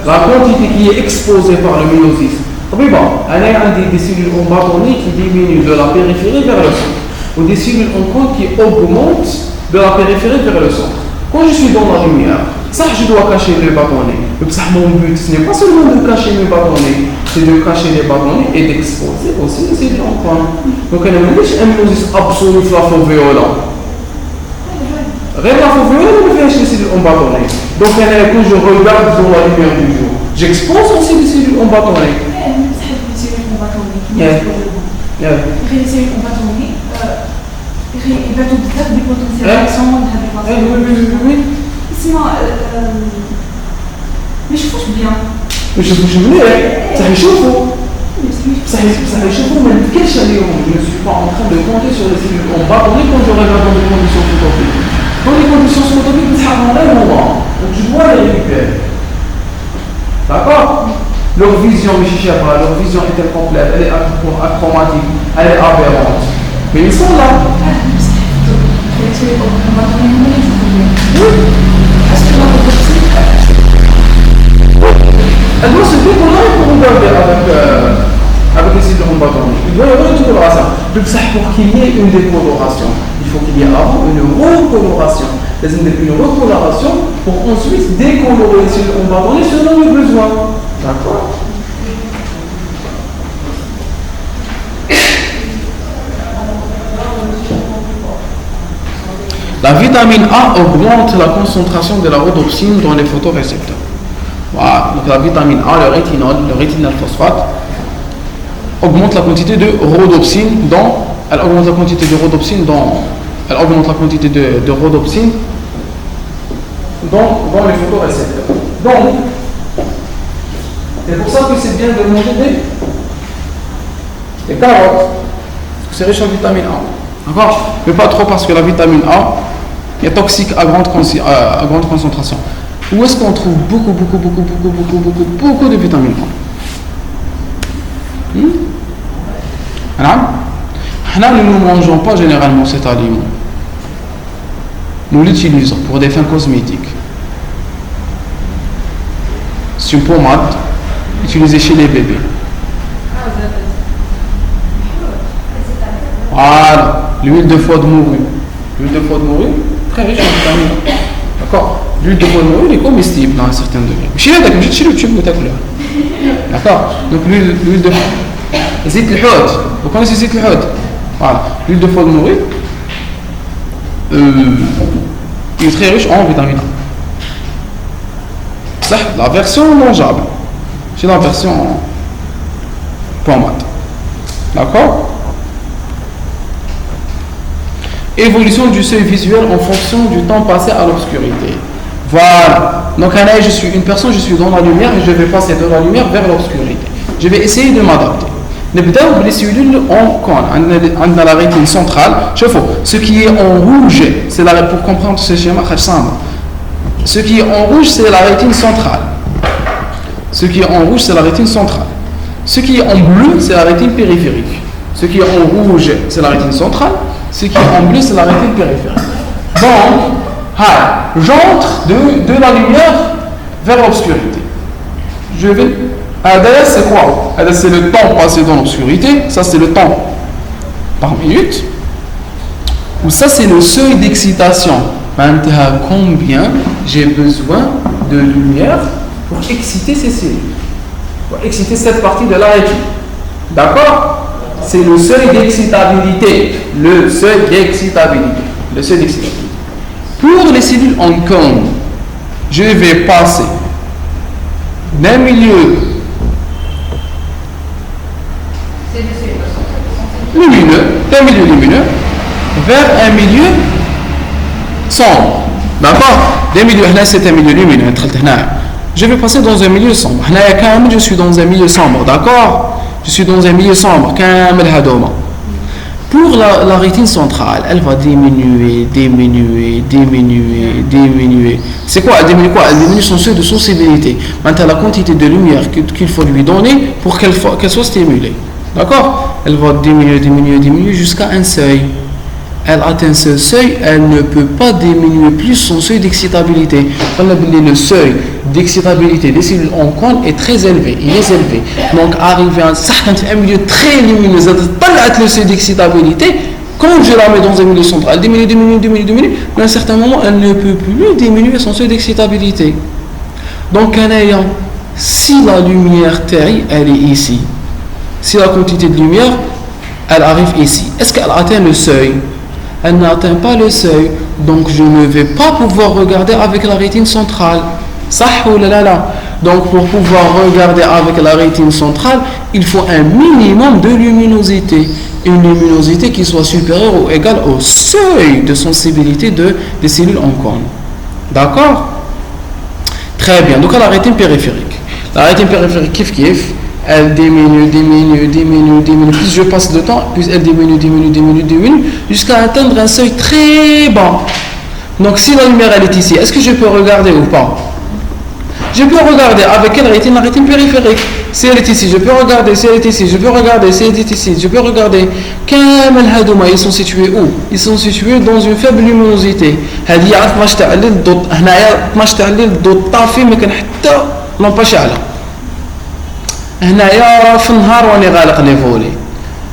A: La quantité qui est exposée par le myosis. Oui, bon, elle a des cellules en bâtonnet qui diminuent de la périphérie vers le centre, ou des cellules en cône qui augmentent de la périphérie vers le centre. Quand je suis dans la lumière, ça je dois cacher les bâtonnets. Mon but, ce n'est pas seulement de cacher mes bâtonnets, c'est de cacher les bâtonnets et d'exposer aussi les cellules en cône. Donc elle a un myosis absolu flafo-violet. Rien flafo-violet, on fait les cellules en bâtonnet. Donc quand je regarde dans la lumière du jour, j'expose aussi les cellules en bâtonnet.
B: يبعثوا بزاف دي بوتنسيالاسيون هاد
A: وي
B: اسمع ما يشوفوش بيان
A: ما يشوفوش مليح بصح يشوفوا بصح يشوفوا ما نتكلش عليهم je ne suis pas en train de compter sur les cellules en bas quand je regarde dans des conditions photopiques dans les conditions photopiques بتسحب en même moment donc je dois les récupérer d'accord leur vision leur vision est incomplète elle est achromatique elle est aberrante mais ils sont là. Elle doit se décoller pour regarder avec les cellules en bâtonnet. Il doit y avoir une coloration. Donc pour qu'il y ait une décoloration, il faut qu'il y ait avant une recoloration. Une recoloration pour ensuite décolorer les cellules en bâtonnet selon le besoin. D'accord? La vitamine A augmente la concentration de la rhodopsine dans les photorécepteurs. Voilà, donc la vitamine A, le rétinal phosphate, augmente la quantité de rhodopsine elle augmente la quantité de rhodopsine dans les photorécepteurs. Donc, c'est pour ça que c'est bien de manger des carottes, parce que c'est riche en vitamine A. D'accord? Mais pas trop parce que la vitamine A est toxique à grande concentration. Où est-ce qu'on trouve beaucoup de vitamine A? Nous ne mangeons pas généralement cet aliment. Nous l'utilisons pour des fins cosmétiques. C'est une pommade utilisée chez les bébés. Voilà, l'huile de foie de morue. L'huile de foie de morue, très riche en vitamine A. D'accord? L'huile de foie de morue est comestible dans un certain degré. D'accord? Donc l'huile de zit al-houd. Vous connaissez zit al-houd? Voilà, l'huile de foie de morue est très riche en vitamine A. Ça, la version mangeable. J'ai la version point maths. D'accord? Évolution du seuil visuel en fonction du temps passé à l'obscurité. Voilà. Donc, je suis une personne, je suis dans la lumière et je vais passer de la lumière vers l'obscurité. Je vais essayer de m'adapter. نبداو بالcellules en cône. On a la rétine centrale. Ce qui est en rouge, c'est la pour comprendre ce schéma. Ce qui est en rouge, c'est la rétine centrale. Ce qui est en rouge, c'est la rétine centrale. Ce qui est en bleu, c'est la rétine périphérique. Ce qui est en rouge, c'est la rétine centrale. Ce qui est en bleu, c'est la rétine périphérique. Donc, j'entre de la lumière vers l'obscurité. Je vais. D'ailleurs, c'est quoi? C'est le temps passé dans l'obscurité. Ça, c'est le temps par minute. Ou ça, c'est le seuil d'excitation. Combien j'ai besoin de lumière pour exciter ces cellules, pour exciter cette partie de la rétine. D'accord? C'est le seuil d'excitabilité. Le seuil d'excitabilité. Le seuil d'excitabilité. Pour les cellules en cône, je vais passer d'un milieu lumineux vers un milieu sombre. D'accord? D'un milieu, c'est un milieu lumineux. Je vais passer dans un milieu sombre. Je suis dans un milieu sombre. D'accord? Je suis dans un milieu sombre. Pour la rétine centrale, elle va diminuer. C'est quoi? Elle diminue quoi? Elle diminue son seuil de sensibilité. Maintenant, la quantité de lumière qu'il faut lui donner pour qu'elle soit stimulée. D'accord? Elle va diminuer jusqu'à un seuil. Elle atteint ce seuil, elle ne peut pas diminuer plus son seuil d'excitabilité. Le seuil d'excitabilité des cellules en cône est très élevé. Il est élevé. Donc, arrivé à un milieu très lumineux, le seuil d'excitabilité, quand je la mets dans un milieu central, elle diminue, mais à un certain moment, elle ne peut plus diminuer son seuil d'excitabilité. Donc, si la lumière terre, elle est ici. Si la quantité de lumière, elle arrive ici. Est-ce qu'elle atteint le seuil? Elle n'atteint pas le seuil, donc je ne vais pas pouvoir regarder avec la rétine centrale. Ça ou là. Donc pour pouvoir regarder avec la rétine centrale, il faut un minimum de luminosité. Une luminosité qui soit supérieure ou égale au seuil de sensibilité des cellules en cône. D'accord? Très bien. Donc à la rétine périphérique. La rétine périphérique, kiff. Elle diminue. Plus je passe le temps, plus elle diminue, jusqu'à atteindre un seuil très bas. Donc si la lumière elle est ici, est-ce que je peux regarder ou pas? Je peux regarder avec quelle rétine? La rétine périphérique. Si elle est ici, je peux regarder. Si elle est ici, je peux regarder. Si elle est ici, je peux regarder. Ils sont situés où? Ils sont situés dans une faible luminosité. هنايا في النهار واني غالق لي فولي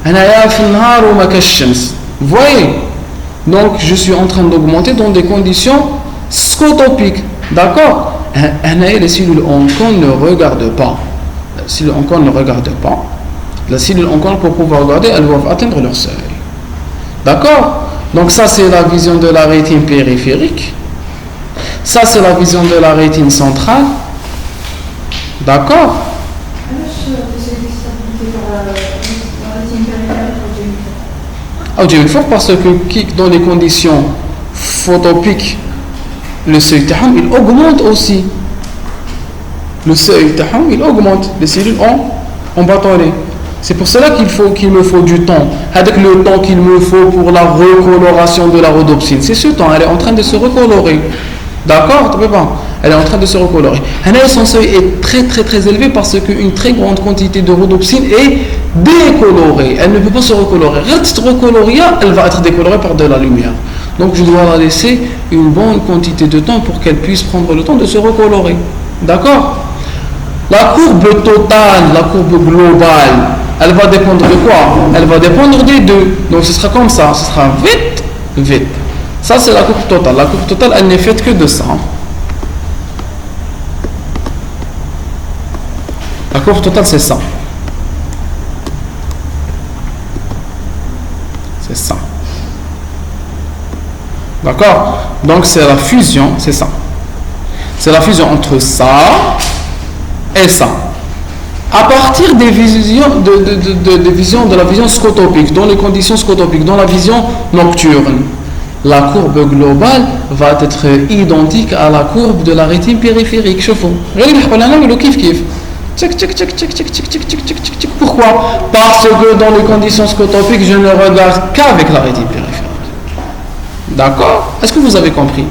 A: هنايا في النهار وما كاش الشمس. Voyez, donc je suis en train d'augmenter dans des conditions scotopiques. D'accord? Les cellules en cône ne regardent pas. La cellule en cône ne regarde pas. La cellule en cône, pour pouvoir regarder, elles doivent atteindre leur seuil. D'accord? Donc ça c'est la vision de la rétine périphérique. Ça c'est la vision de la rétine centrale. D'accord? Parce que dans les conditions photopiques, le seuil taham il augmente aussi. Le seuil taham il augmente. Les cellules en bâtonnet. C'est pour cela qu'il me faut du temps. Avec le temps qu'il me faut pour la recoloration de la rhodopsine. C'est ce temps, elle est en train de se recolorer. D'accord? Elle est en train de se recolorer. Son seuil est très élevé parce qu'une très grande quantité de rhodopsine est décolorée. Elle ne peut pas se recolorer. Elle va être décolorée par de la lumière. Donc je dois la laisser une bonne quantité de temps pour qu'elle puisse prendre le temps de se recolorer. D'accord? La courbe totale, la courbe globale, elle va dépendre de quoi? Elle va dépendre des deux. Donc ce sera comme ça. Ce sera vite. Ça c'est la courbe totale. La courbe totale, elle n'est faite que de ça. La courbe totale, c'est ça. C'est ça. D'accord? Donc, c'est la fusion, c'est ça. C'est la fusion entre ça et ça. À partir des visions de la vision scotopique, dans les conditions scotopiques, dans la vision nocturne, la courbe globale va être identique à la courbe de la rétine périphérique. Pourquoi? Parce que dans les conditions scotopiques, je ne regarde qu'avec la rétine périphérique. D'accord? Est-ce que vous avez compris?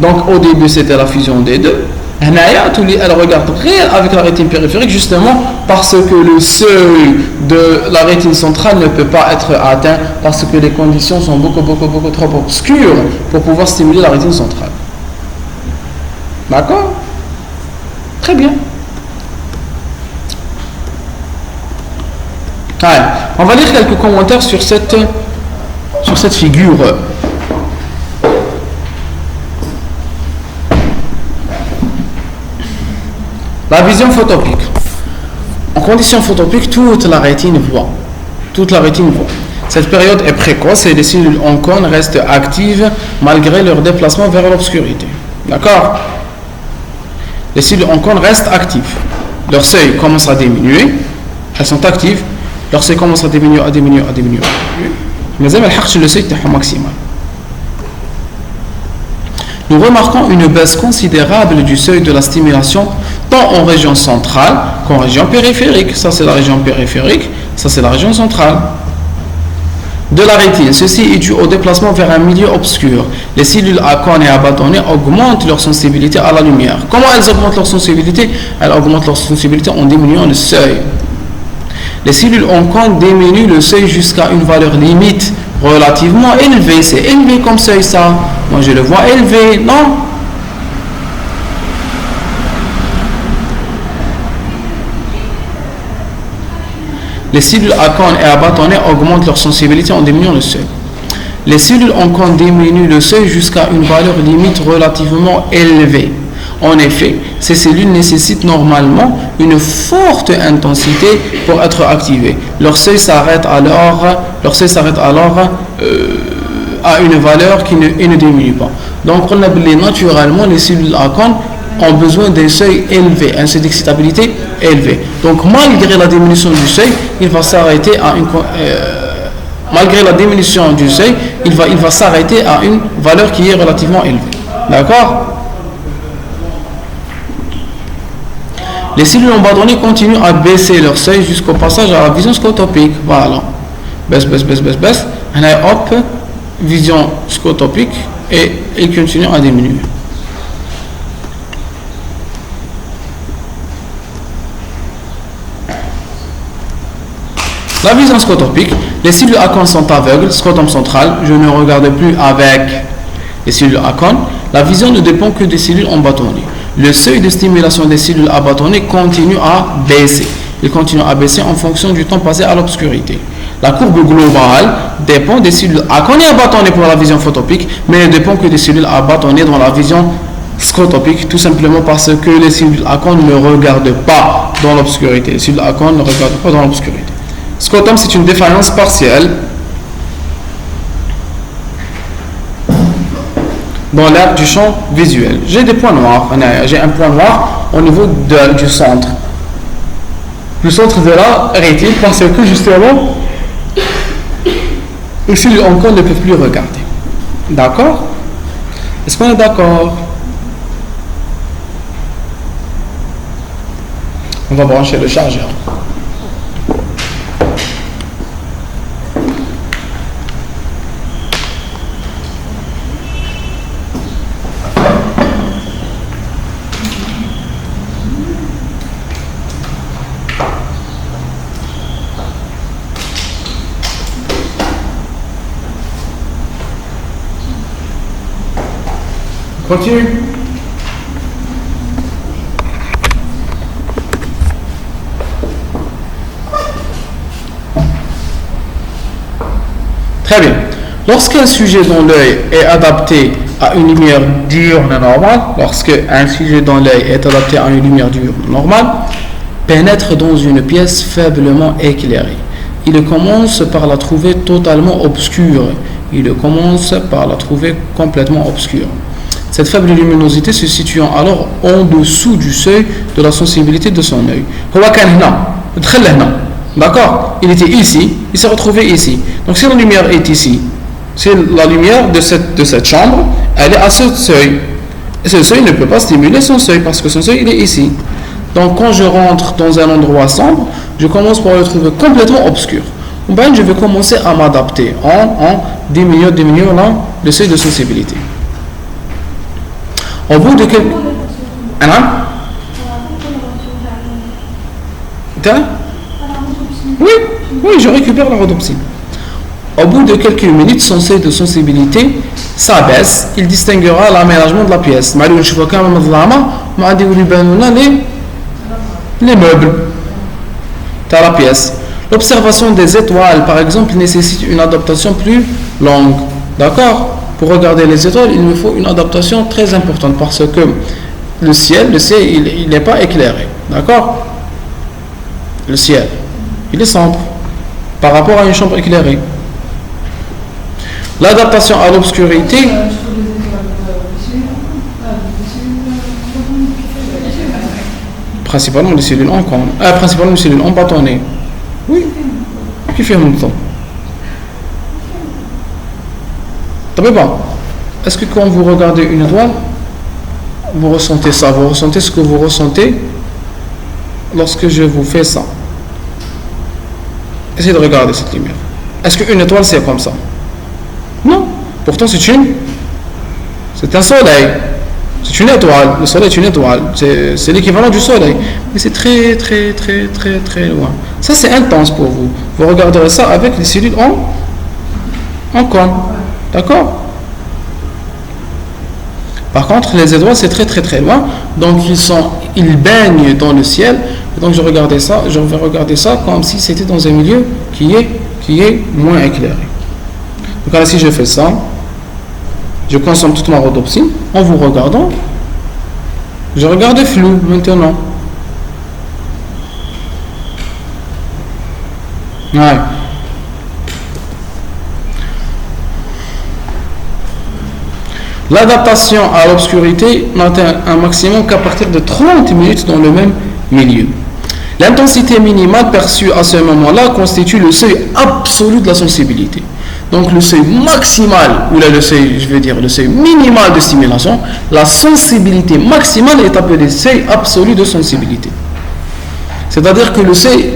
A: Donc au début c'était la fusion des deux. Elle regarde rien avec la rétine périphérique justement parce que le seuil de la rétine centrale ne peut pas être atteint parce que les conditions sont beaucoup trop obscures pour pouvoir stimuler la rétine centrale. D'accord? Très bien. Allez, on va lire quelques commentaires sur cette figure. La vision photopique. En conditions photopiques, toute la rétine voit. Cette période est précoce et les cellules en cône restent actives malgré leur déplacement vers l'obscurité. D'accord? Les cellules en cône restent actives. Leur seuil commence à diminuer. Elles sont actives. Leur seuil commence à diminuer. Mais elles ont le seuil maximal. Nous remarquons une baisse considérable du seuil de la stimulation tant en région centrale qu'en région périphérique. Ça c'est la région périphérique, ça c'est la région centrale de la rétine. Ceci est dû au déplacement vers un milieu obscur. Les cellules à cône et à bâtonnet augmentent leur sensibilité à la lumière. Comment elles augmentent leur sensibilité? Elles augmentent leur sensibilité en diminuant le seuil. Les cellules en cône diminuent le seuil jusqu'à une valeur limite relativement élevée. C'est élevé comme seuil ça. Moi je le vois élevé, non? Les cellules à cône et à bâtonnet augmentent leur sensibilité en diminuant le seuil. Les cellules en cône diminuent le seuil jusqu'à une valeur limite relativement élevée. En effet, ces cellules nécessitent normalement une forte intensité pour être activées. Leur seuil s'arrête alors à une valeur qui ne diminue pas. Donc, naturellement, les cellules à cône ont besoin d'un seuil élevé, un seuil d'excitabilité élevé. Donc, malgré la diminution du seuil, il va s'arrêter à une valeur qui est relativement élevée. D'accord? Les cellules en bâtonnet continuent à baisser leur seuil jusqu'au passage à la vision scotopique. Voilà. Baisse. Hop, vision scotopique et il continue à diminuer. La vision scotopique, les cellules à cône sont aveugles, scrotum central, je ne regarde plus avec les cellules à cône. La vision ne dépend que des cellules en bâtonnet. Le seuil de stimulation des cellules à bâtonnet continue à baisser. Il continue à baisser en fonction du temps passé à l'obscurité. La courbe globale dépend des cellules à cône et à bâtonnet pour la vision photopique, mais ne dépend que des cellules à bâtonnet dans la vision scotopique, tout simplement parce que les cellules à cône ne regardent pas dans l'obscurité. Les cellules à cône ne regardent pas dans l'obscurité. Scrotum, c'est une défaillance partielle dans l'aire du champ visuel. J'ai des points noirs. J'ai un point noir au niveau du centre. Le centre de la rétine, parce que justement, les cellules en cône ne peuvent plus regarder. D'accord? Est-ce qu'on est d'accord? On va brancher le chargeur. Continue. Très bien. Lorsqu'un sujet dans l'œil est adapté à une lumière diurne normale, pénètre dans une pièce faiblement éclairée, il commence par la trouver totalement obscure. Il commence par la trouver complètement obscure. cette faible luminosité se situant alors en dessous du seuil de la sensibilité de son œil. D'accord? Il était ici, il s'est retrouvé ici. Donc si la lumière est ici, c'est la lumière de cette chambre, elle est à ce seuil. Et ce seuil ne peut pas stimuler son seuil parce que son seuil il est ici. Donc quand je rentre dans un endroit sombre, je commence par le trouver complètement obscur. Ben, je vais commencer à m'adapter en diminuant le seuil de sensibilité. Au bout de quelques... Oui, je récupère la rhodopsine. Au bout de quelques minutes, son seuil de sensibilité s'abaisse, il distinguera l'aménagement de la pièce. Les meubles de la pièce. L'observation des étoiles, par exemple, nécessite une adaptation plus longue. D'accord? Pour regarder les étoiles, il me faut une adaptation très importante parce que le ciel, il n'est pas éclairé. D'accord? Le ciel, il est sombre par rapport à une chambre éclairée. L'adaptation à l'obscurité. Principalement les cellules en bâtonnées. Oui, qui fait en même temps. T'as pas? Est-ce que quand vous regardez une étoile, vous ressentez ça? Vous ressentez ce que vous ressentez lorsque je vous fais ça? Essayez de regarder cette lumière. Est-ce qu'une étoile c'est comme ça? Non. Pourtant c'est un soleil. C'est une étoile. Le soleil est une étoile. C'est l'équivalent du soleil. Mais c'est très loin. Ça c'est intense pour vous. Vous regarderez ça avec les cellules en cône. D'accord? Par contre, les étoiles c'est très loin. Donc ils baignent dans le ciel. Donc je vais regarder ça comme si c'était dans un milieu qui est moins éclairé. Donc là, si je fais ça, je consomme toute ma rhodopsine en vous regardant. Je regarde flou maintenant. Ouais. L'adaptation à l'obscurité n'atteint un maximum qu'à partir de 30 minutes dans le même milieu. L'intensité minimale perçue à ce moment-là constitue le seuil absolu de la sensibilité. Donc le seuil maximal, ou là le seuil minimal de stimulation, la sensibilité maximale est appelée seuil absolu de sensibilité. C'est-à-dire que le seuil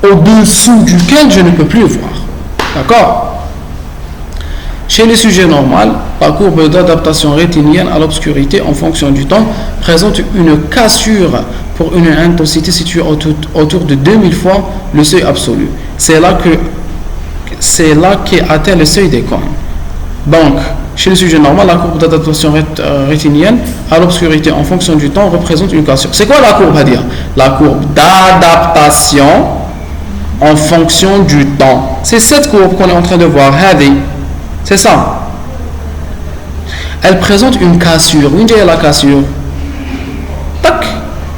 A: au-dessous duquel je ne peux plus voir. D'accord? Chez les sujets normaux, la courbe d'adaptation rétinienne à l'obscurité en fonction du temps présente une cassure pour une intensité située autour de 2000 fois le seuil absolu. C'est là qu'est atteint le seuil des cônes. Donc, chez le sujet normal, la courbe d'adaptation rétinienne à l'obscurité en fonction du temps représente une cassure. C'est quoi la courbe à dire? La courbe d'adaptation en fonction du temps. C'est cette courbe qu'on est en train de voir. C'est ça. Elle présente une cassure. Où est la cassure? Tac,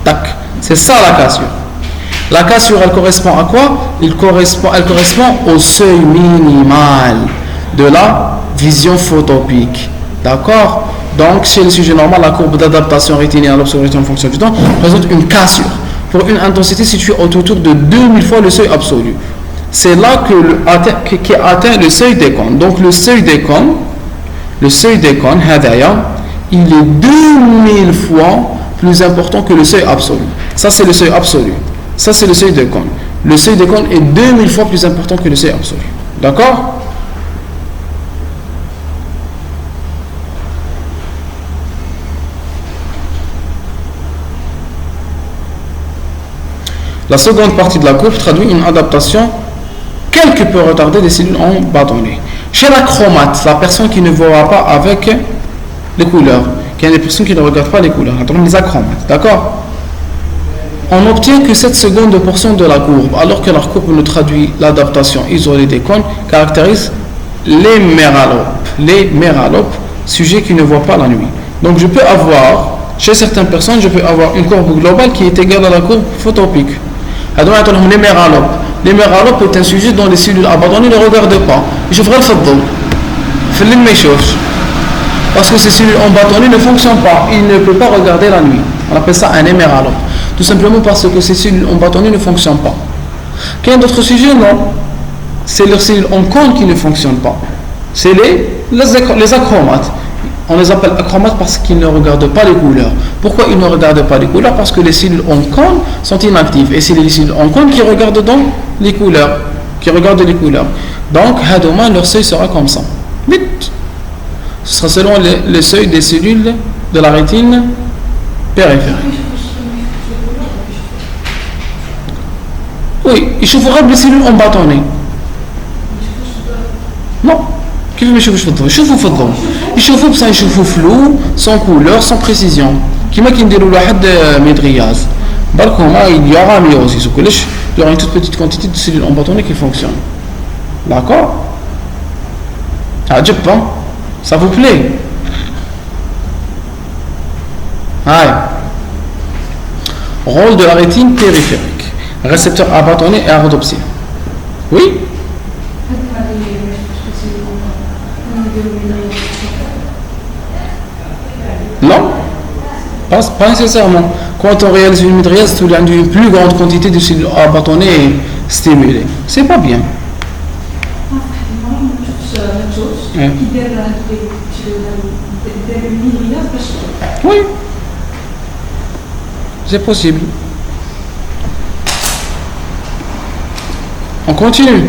A: tac. C'est ça la cassure. La cassure, elle correspond à quoi? Elle correspond au seuil minimal de la vision photopique. D'accord? Donc, chez le sujet normal, la courbe d'adaptation rétinienne à l'obscurité en fonction du temps présente une cassure pour une intensité située autour de 2000 fois le seuil absolu. C'est là qu'est atteint le seuil des cônes. Donc, le seuil des cônes, il est 2000 fois plus important que le seuil absolu. Ça, c'est le seuil absolu. Ça, c'est le seuil des cônes. Le seuil des cônes est 2000 fois plus important que le seuil absolu. D'accord? La seconde partie de la courbe traduit une adaptation quelque peu retardée des cellules en bâtonnet. Chez la chromate, la personne qui ne voit pas avec les couleurs, qui a des personnes qui ne regardent pas les couleurs, les achromates, d'accord? On n'obtient que 7 secondes de portion de la courbe, alors que la courbe nous traduit l'adaptation isolée des cônes, caractérise les méralopes, sujets qui ne voient pas la nuit. Donc je peux avoir, chez certaines personnes, une courbe globale qui est égale à la courbe photopique. Les méralopes est un sujet dont les cellules abandonnées ne regardent pas. Je ferai le fadl. Fallin ma يشوفش. Parce que ces cellules en bâtonnet ne fonctionnent pas. Il ne peut pas regarder la nuit. On appelle ça un émeraude. Tout simplement parce que ces cellules en bâtonnet ne fonctionnent pas. Quel d'autres sujets? Non. C'est leurs cellules en cône qui ne fonctionnent pas. C'est les achromates. On les appelle achromates parce qu'ils ne regardent pas les couleurs. Pourquoi ils ne regardent pas les couleurs? Parce que les cellules en cône sont inactives. Et c'est les cellules en cône qui regardent donc les couleurs. Donc, leur seuil sera comme ça. Vite. Ce sera selon le seuil des cellules de la rétine périphérique. Oui, il chauffera les cellules en bâtonnet. Non. كيف ما يشوفوش في الضوء؟ يشوفوا في الضوء، يشوفوا بصح يشوفوا فلو، sans couleur, sans précision، كيما كينديروا لواحد ميدغياز، برك هما il y aura myosis وكلش، il y aura une toute petite quantité de cellules en bâtonnet qui fonctionnent. D'accord? عجب hein? Ça vous plaît? Aïe. Rôle de la rétine périphérique. Récepteur à bâtonnet et à rhodopsine. Oui? Non, pas nécessairement. Quand on réalise une midriase, il y a une plus grande quantité de cellules à bâtonnet stimulées. C'est pas bien. Oui, c'est possible. On continue.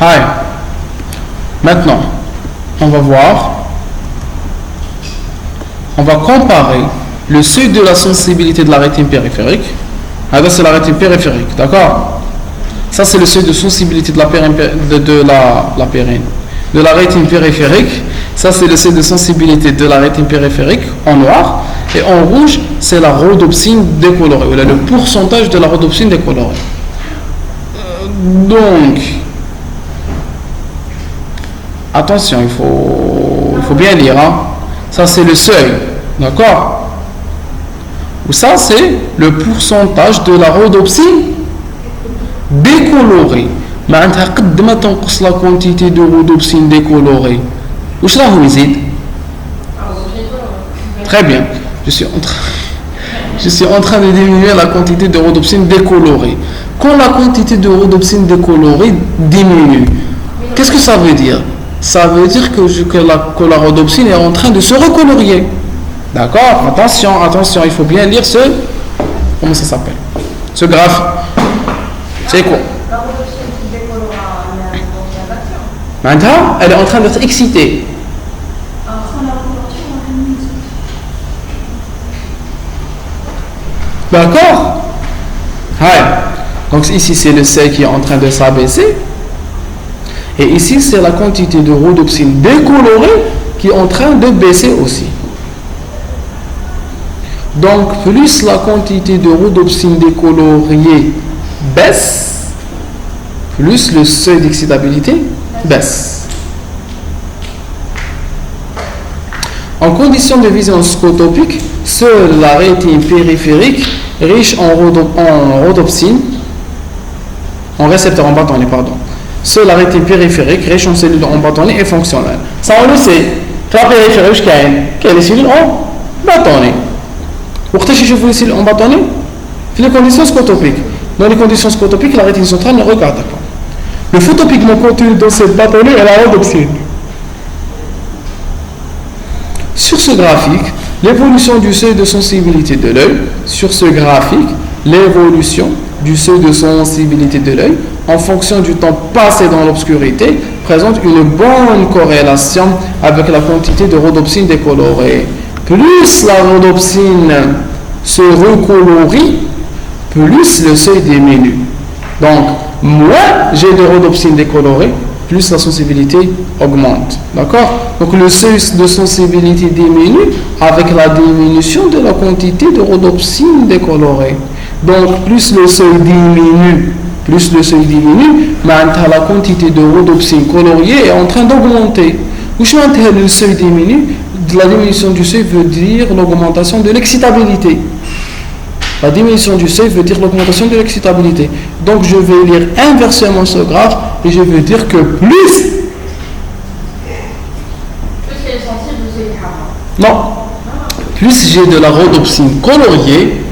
A: Hi. Maintenant, on va comparer le seuil de la sensibilité de la rétine périphérique. Ah, c'est la rétine périphérique, d'accord? Ça, c'est le seuil de sensibilité de la rétine périphérique. Ça, c'est le seuil de sensibilité de la rétine périphérique en noir. Et en rouge, c'est la rhodopsine décolorée, ou là, le pourcentage de la rhodopsine décolorée. Donc, attention, il faut bien lire. Hein. Ça, c'est le seuil. D'accord? Ou ça, c'est le pourcentage de la rhodopsine décolorée. Mais قد ما تنقص la quantité de rhodopsine décolorée. واش راهو يزيد؟ Très bien. Je suis en train de diminuer la quantité de rhodopsine décolorée. Quand la quantité de rhodopsine décolorée diminue, qu'est-ce que ça veut dire? Ça veut dire que la rhodopsine est en train de se recolorier. D'accord? Attention, il faut bien lire comment ça s'appelle? Ce graphe. C'est quoi?
C: La rhodopsine qui décolorera la
A: Maintenant, elle est en train d'être excitée. D'accord? Donc ici c'est le seuil qui est en train de s'abaisser. Et ici c'est la quantité de rhodopsine décolorée qui est en train de baisser aussi. Donc plus la quantité de rhodopsine décolorée baisse, plus le seuil d'excitabilité baisse. En condition de vision scotopique, seule la rétine périphérique riche en rhodopsine, en récepteur en bâtonnet, pardon. Seule la rétine périphérique riche en cellules en bâtonnet est fonctionnelle. Ça on le sait. La périphérique, quelle est les cellules en bâtonnet. Pourquoi je vous les cellules en bâtonnet? C'est les conditions scotopiques. Dans les conditions scotopiques, la rétine centrale ne regarde pas. Le photopigment contenu dans cette bâtonnet est la rhodopsine. Sur ce graphique, l'évolution du seuil de sensibilité de l'œil. Sur ce graphique, l'évolution du seuil de sensibilité de l'œil en fonction du temps passé dans l'obscurité présente une bonne corrélation avec la quantité de rhodopsine décolorée. Plus la rhodopsine se recolorie, plus le seuil diminue. Donc, moins j'ai de rhodopsine décolorée, plus la sensibilité augmente. D'accord? Donc le seuil de sensibilité diminue avec la diminution de la quantité de rhodopsine décolorée. Donc plus le seuil diminue, la quantité de rhodopsine coloriée est en train d'augmenter. Où le seuil diminue? La diminution du seuil veut dire l'augmentation de l'excitabilité. La diminution du seuil veut dire l'augmentation de l'excitabilité. Donc je vais lire inversement ce graphe et je vais dire que plus Non. Plus j'ai de la rhodopsine coloriée,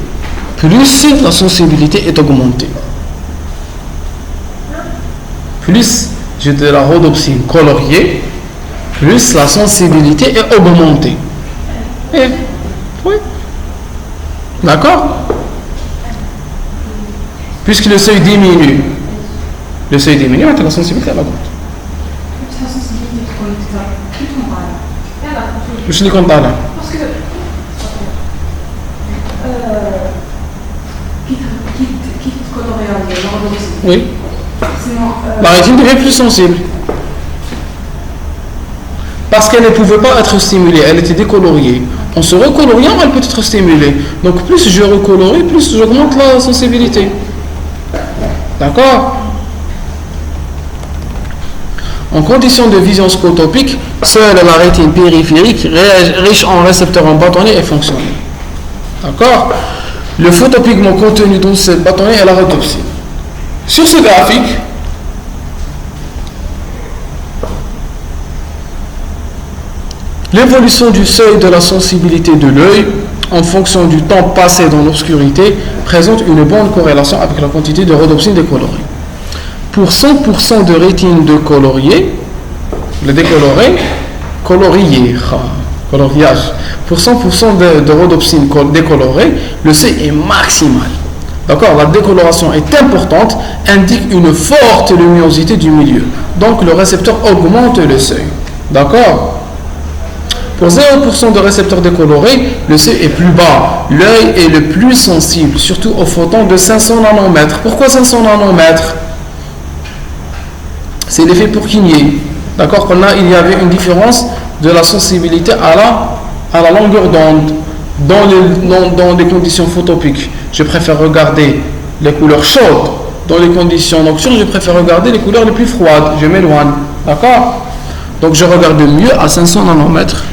A: plus la sensibilité est augmentée. Plus j'ai de la rhodopsine coloriée, plus la sensibilité est augmentée. Et, oui. D'accord? Puisque le seuil diminue, la sensibilité elle augmente. Je ne comprends pas là.
B: Parce que qui colorie la rhodopsine.
A: Oui.
B: Sinon,
A: La rétine devient plus sensible. Parce qu'elle ne pouvait pas être stimulée, elle était décoloriée. En se recoloriant, elle peut être stimulée. Donc plus je recolorie, plus j'augmente la sensibilité. D'accord? En condition de vision scotopique, seule la rétine périphérique, riche en récepteurs en bâtonnet, est fonctionnelle. D'accord? Le photopigment contenu dans cette bâtonnet est la rhodopsine. Sur ce graphique, l'évolution du seuil de la sensibilité de l'œil en fonction du temps passé dans l'obscurité présente une bonne corrélation avec la quantité de rhodopsine décolorée. Pour 100% de rétine décoloriée, le décoloré, coloriage, pour 100% de rhodopsine décolorée, le seuil est maximal. D'accord? La décoloration est importante, indique une forte luminosité du milieu. Donc le récepteur augmente le seuil. D'accord? Pour 0% de récepteurs décolorés, le seuil est plus bas. L'œil est le plus sensible, surtout aux photons de 500 nanomètres. Pourquoi 500 nanomètres? C'est l'effet Purkinje. D'accord? Il y avait une différence de la sensibilité à la longueur d'onde dans les conditions photopiques. Je préfère regarder les couleurs chaudes. Dans les conditions nocturnes, je préfère regarder les couleurs les plus froides. Je m'éloigne. D'accord? Donc je regarde mieux à 500 nanomètres.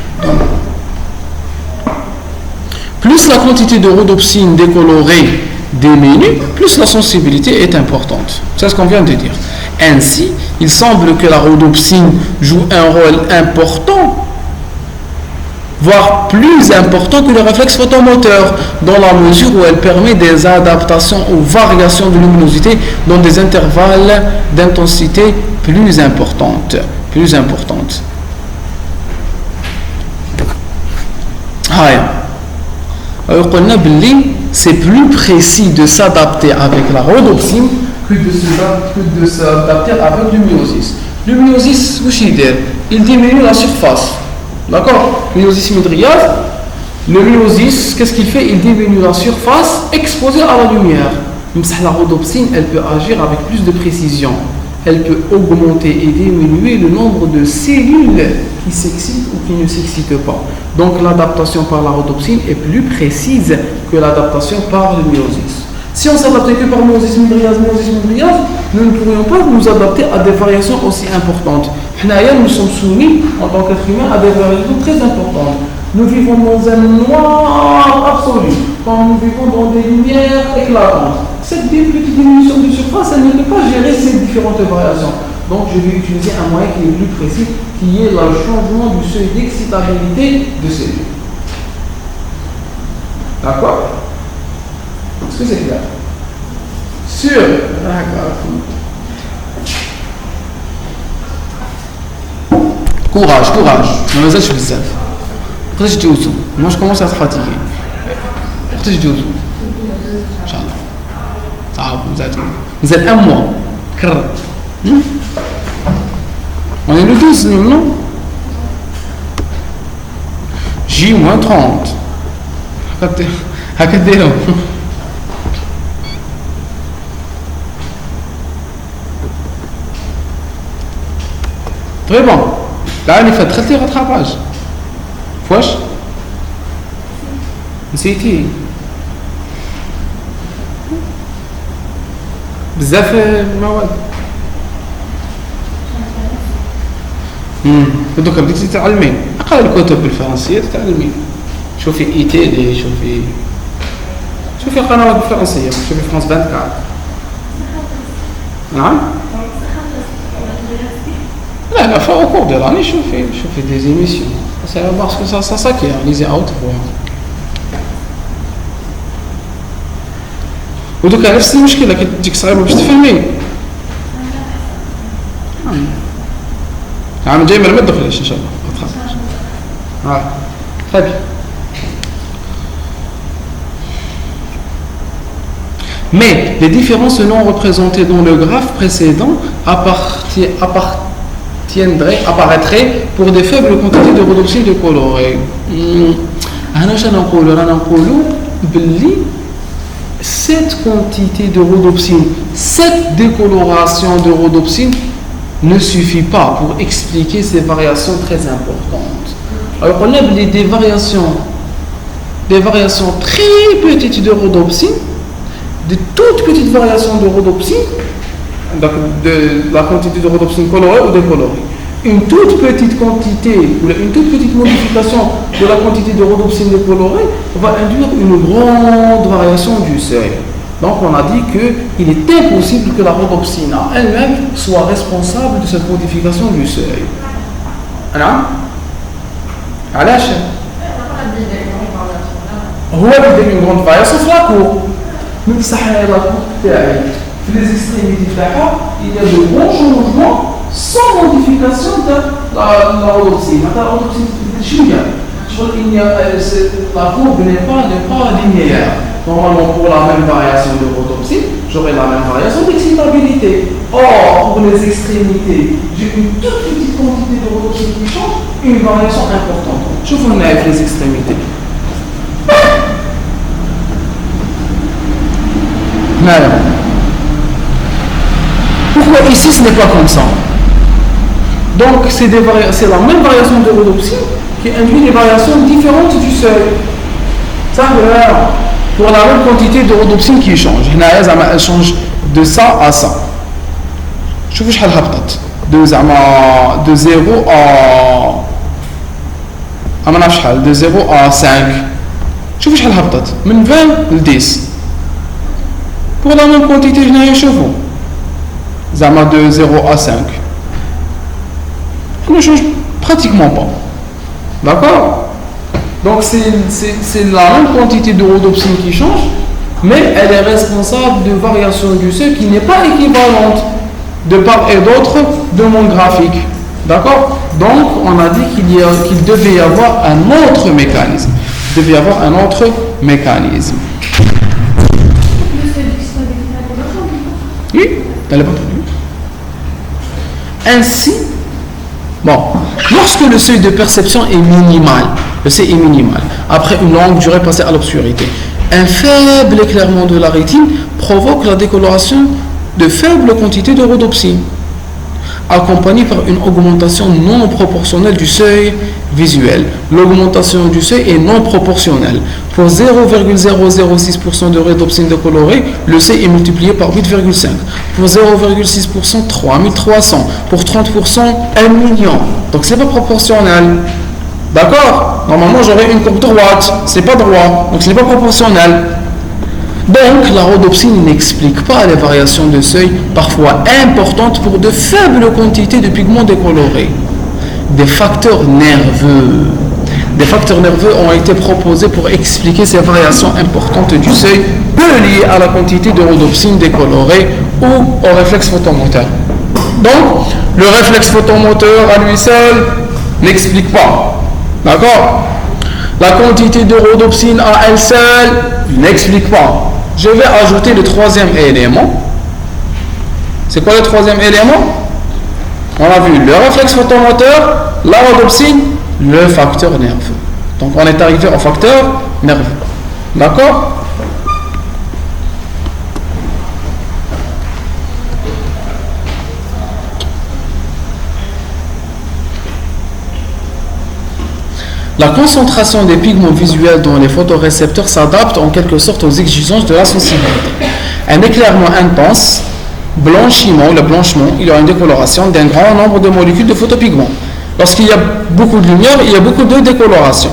A: Plus la quantité de rhodopsine décolorée diminue, plus la sensibilité est importante. C'est ce qu'on vient de dire. Ainsi, il semble que la rhodopsine joue un rôle important, voire plus important que le réflexe photomoteur, dans la mesure où elle permet des adaptations aux variations de luminosité dans des intervalles d'intensité plus importantes. Alors, c'est plus précis de s'adapter avec la rhodopsine que de s'adapter avec le myosis. Le myosis, il diminue la surface. D'accord? Le myosis mydriase, le myosis, qu'est-ce qu'il fait? Il diminue la surface exposée à la lumière. La rhodopsine, elle peut agir avec plus de précision. Elle peut augmenter et diminuer le nombre de cellules qui s'excitent ou qui ne s'excitent pas. Donc l'adaptation par la rhodopsine est plus précise que l'adaptation par le myosis. Si on s'adaptait que par myosis mydriase, nous ne pourrions pas nous adapter à des variations aussi importantes. Nous sommes soumis en tant qu'être humain à des variations très importantes. Nous vivons dans un noir absolu, quand nous vivons dans des lumières éclatantes. Cette petite diminution de surface, elle ne peut pas gérer ces différentes variations. Donc je vais utiliser un moyen qui est plus précis, qui est le changement du seuil d'excitabilité de cellules. D'accord? Est-ce que c'est clair? Sûr. D'accord. Courage. Non, mais ça, je fais ça. Après, je dis au moi, je commence à être fatigué. Après, je dis au Inch'Allah. Vous êtes un mois. On est le 12, non? J-30. هكذا Très bon. Là, il fait très rattrapage. فواش؟ نسيتي بزاف المواد. دوكا بديتي تتعلمين، اقرا الكتب بالفرنسيه تتعلمين. شوفي اي تي دي، شوفي القنوات بالفرنسيه، شوفي فرانس 24. نعم. لا فوق كور دو لاني شوفي دي زيميسيون. C'est parce que ça s'acquiert, lisez out. ودوك نفس المشكله كتجيك صعيبه باش تفهمي. العام الجاي ما تدخليش ان شاء الله ما تخافش. très bien. Mais les différences non représentées dans le graphe précédent apparaîtraient pour des faibles quantités de rhodopsine décolorée. Cette quantité de rhodopsine, cette décoloration de rhodopsine ne suffit pas pour expliquer ces variations très importantes. Alors on a des variations très petites de rhodopsine, de toutes petites variations de rhodopsine, donc de la quantité de rhodopsine colorée ou décolorée. Une toute petite quantité ou une toute petite modification de la quantité de rhodopsine décolorée va induire une grande variation du seuil. Donc on a dit qu'il est impossible que la rhodopsine elle-même soit responsable de cette modification du seuil. Alors, هو بيدير une grande variation في la courbe. من صح la courbe تاعي في les extrémités تاعها il y a de grands changements sans modification de la rhodopsine. La rhodopsine la courbe n'est pas linéaire. Normalement, pour la même variation de rhodopsine, j'aurai la même variation d'excitabilité. Or, pour les extrémités, j'ai une toute petite quantité de rhodopsine qui change, une variation importante. Je vous mets les extrémités. Alors, pourquoi ici ce n'est pas comme ça? Donc c'est la même variation de rhodopsine qui induit des variations différentes du seuil. Ça veut dire pour la même quantité de rhodopsine qui change. Elle change de ça à ça. Je vous dis de 0 à 5. Je vous dis de 20 à 10. Pour la même quantité, je vous de 0 à 5. Elle ne change pratiquement pas. D'accord? Donc c'est la même quantité de rhodopsine qui change, mais elle est responsable de variation du seuil qui n'est pas équivalente de part et d'autre de mon graphique. D'accord? Donc on a dit qu'il devait y avoir un autre mécanisme. Il devait y avoir un autre mécanisme. Oui, t'as pas entendu. Ainsi, lorsque le seuil de perception est minimal, le seuil est minimal, après une longue durée passée à l'obscurité, un faible éclairement de la rétine provoque la décoloration de faibles quantités de rhodopsine, accompagnée par une augmentation non proportionnelle du seuil visuel. L'augmentation du seuil est non proportionnelle. Pour 0,006% de rhodopsine décolorée, le seuil est multiplié par 8,5. Pour 0,6%, 3300. Pour 30%, 1 million. Donc c'est pas proportionnel. D'accord? Normalement j'aurais une courbe droite. C'est pas droit. Donc ce n'est pas proportionnel. Donc la rhodopsine n'explique pas les variations de seuil parfois importantes pour de faibles quantités de pigments décolorés. Des facteurs nerveux ont été proposés pour expliquer ces variations importantes du seuil, peu liées à la quantité de rhodopsine décolorée ou au réflexe photomoteur. Donc le réflexe photomoteur à lui seul n'explique pas. D'accord? La quantité de rhodopsine à elle seule n'explique pas. Je vais ajouter le troisième élément. C'est quoi le troisième élément? On a vu le réflexe photomoteur, la rhodopsine, le facteur nerveux. Donc on est arrivé au facteur nerveux. D'accord? La concentration des pigments visuels dans les photorécepteurs s'adapte en quelque sorte aux exigences de la sensibilité. Un éclairement intense, le blanchiment, il y a une décoloration d'un grand nombre de molécules de photopigments. Lorsqu'il y a beaucoup de lumière, il y a beaucoup de décoloration.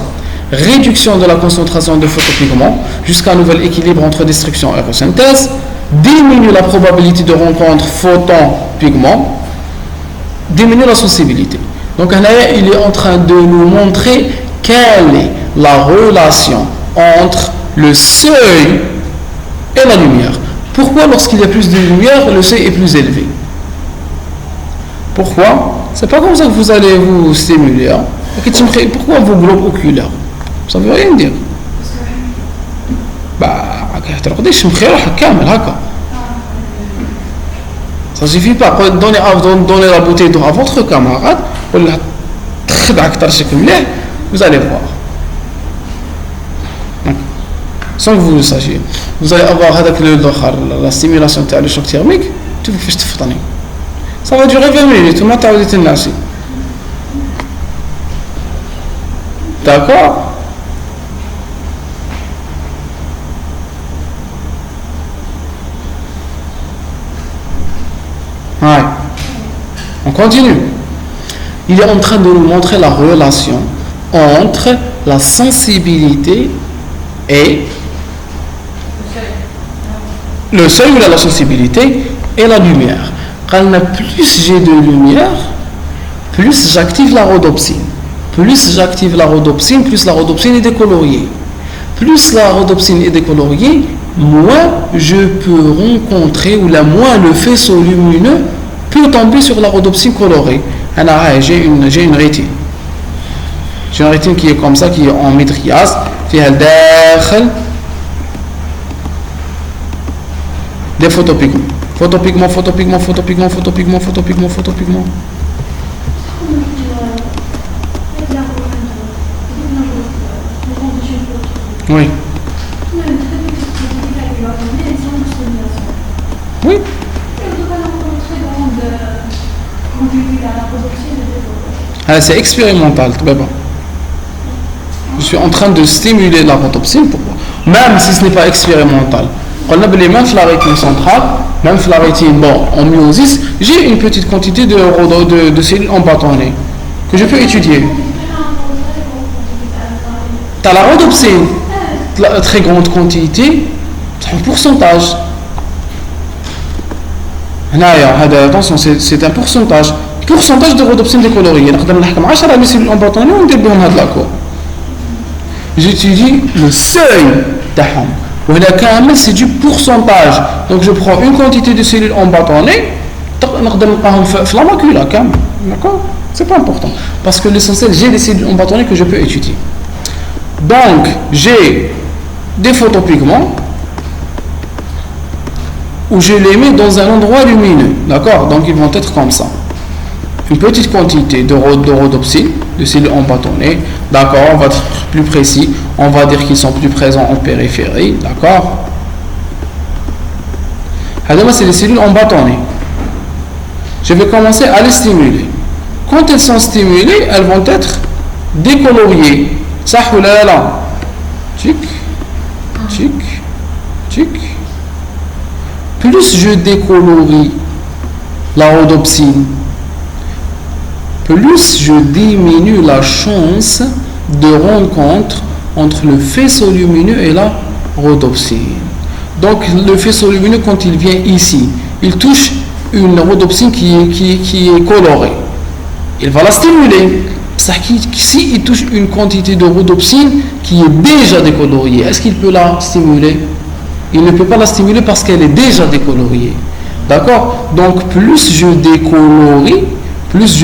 A: Réduction de la concentration de photopigments jusqu'à un nouvel équilibre entre destruction et photosynthèse, diminue la probabilité de rencontre photon-pigment, diminue la sensibilité. Donc il est en train de nous montrer quelle est la relation entre le seuil et la lumière. Pourquoi lorsqu'il y a plus de lumière, le seuil est plus élevé? Pourquoi? C'est pas comme ça que vous allez vous stimuler. Hein? Pourquoi vos globes oculaires? Ça veut rien dire. Ça suffit pas. Donnez la bouteille d'eau à votre camarade, vous allez voir. Sans que vous le sachiez. Vous allez avoir la stimulation du choc thermique, ça va durer 20 minutes. D'accord? Ouais. On continue. Il est en train de nous montrer la relation entre la sensibilité et le seuil ou la sensibilité et la lumière. Quand plus j'ai de lumière, plus j'active la rhodopsine. Plus j'active la rhodopsine, plus la rhodopsine est décoloriée. Plus la rhodopsine est décoloriée, moins je peux rencontrer, ou moins le faisceau lumineux peut tomber sur la rhodopsine colorée. J'ai une rétine. J'ai une rétine qui est comme ça, qui est en métriase. Des photopigments. Photopigments. Oui. Oui. C'est expérimental. Je suis en train de stimuler la rhodopsine, même si ce n'est pas expérimental. Même la rétine centrale, même la rétine en myosis, j'ai une petite quantité de cellules embâtonnées que je peux étudier. Tu as la rhodopsine, la très grande quantité, c'est un pourcentage. Attention, c'est un pourcentage. Pourcentage de rhodopsine décoloriée. J'étudie le seuil d'aham. C'est du pourcentage. Donc je prends une quantité de cellules embâtonnées, la macula. D'accord? C'est pas important. Parce que l'essentiel, j'ai des cellules embâtonnées que je peux étudier. Donc, j'ai des photopigments où je les mets dans un endroit lumineux. D'accord? Donc, ils vont être comme ça. Une petite quantité de rhodopsine, de cellules embâtonnées. D'accord? On va être plus précis. On va dire qu'ils sont plus présents en périphérie. D'accord? Alors, c'est les cellules embâtonnées. Je vais commencer à les stimuler. Quand elles sont stimulées, elles vont être décoloriées. Ça ou là. Tic. Plus je décolorie la rhodopsine, plus je diminue la chance de rencontre entre le faisceau lumineux et la rhodopsine. Donc le faisceau lumineux, quand il vient ici, il touche une rhodopsine qui est colorée. Il va la stimuler. Si il touche une quantité de rhodopsine qui est déjà décoloriée, est-ce qu'il peut la stimuler? Il ne peut pas la stimuler parce qu'elle est déjà décoloriée. D'accord? Donc plus je décolorie, plus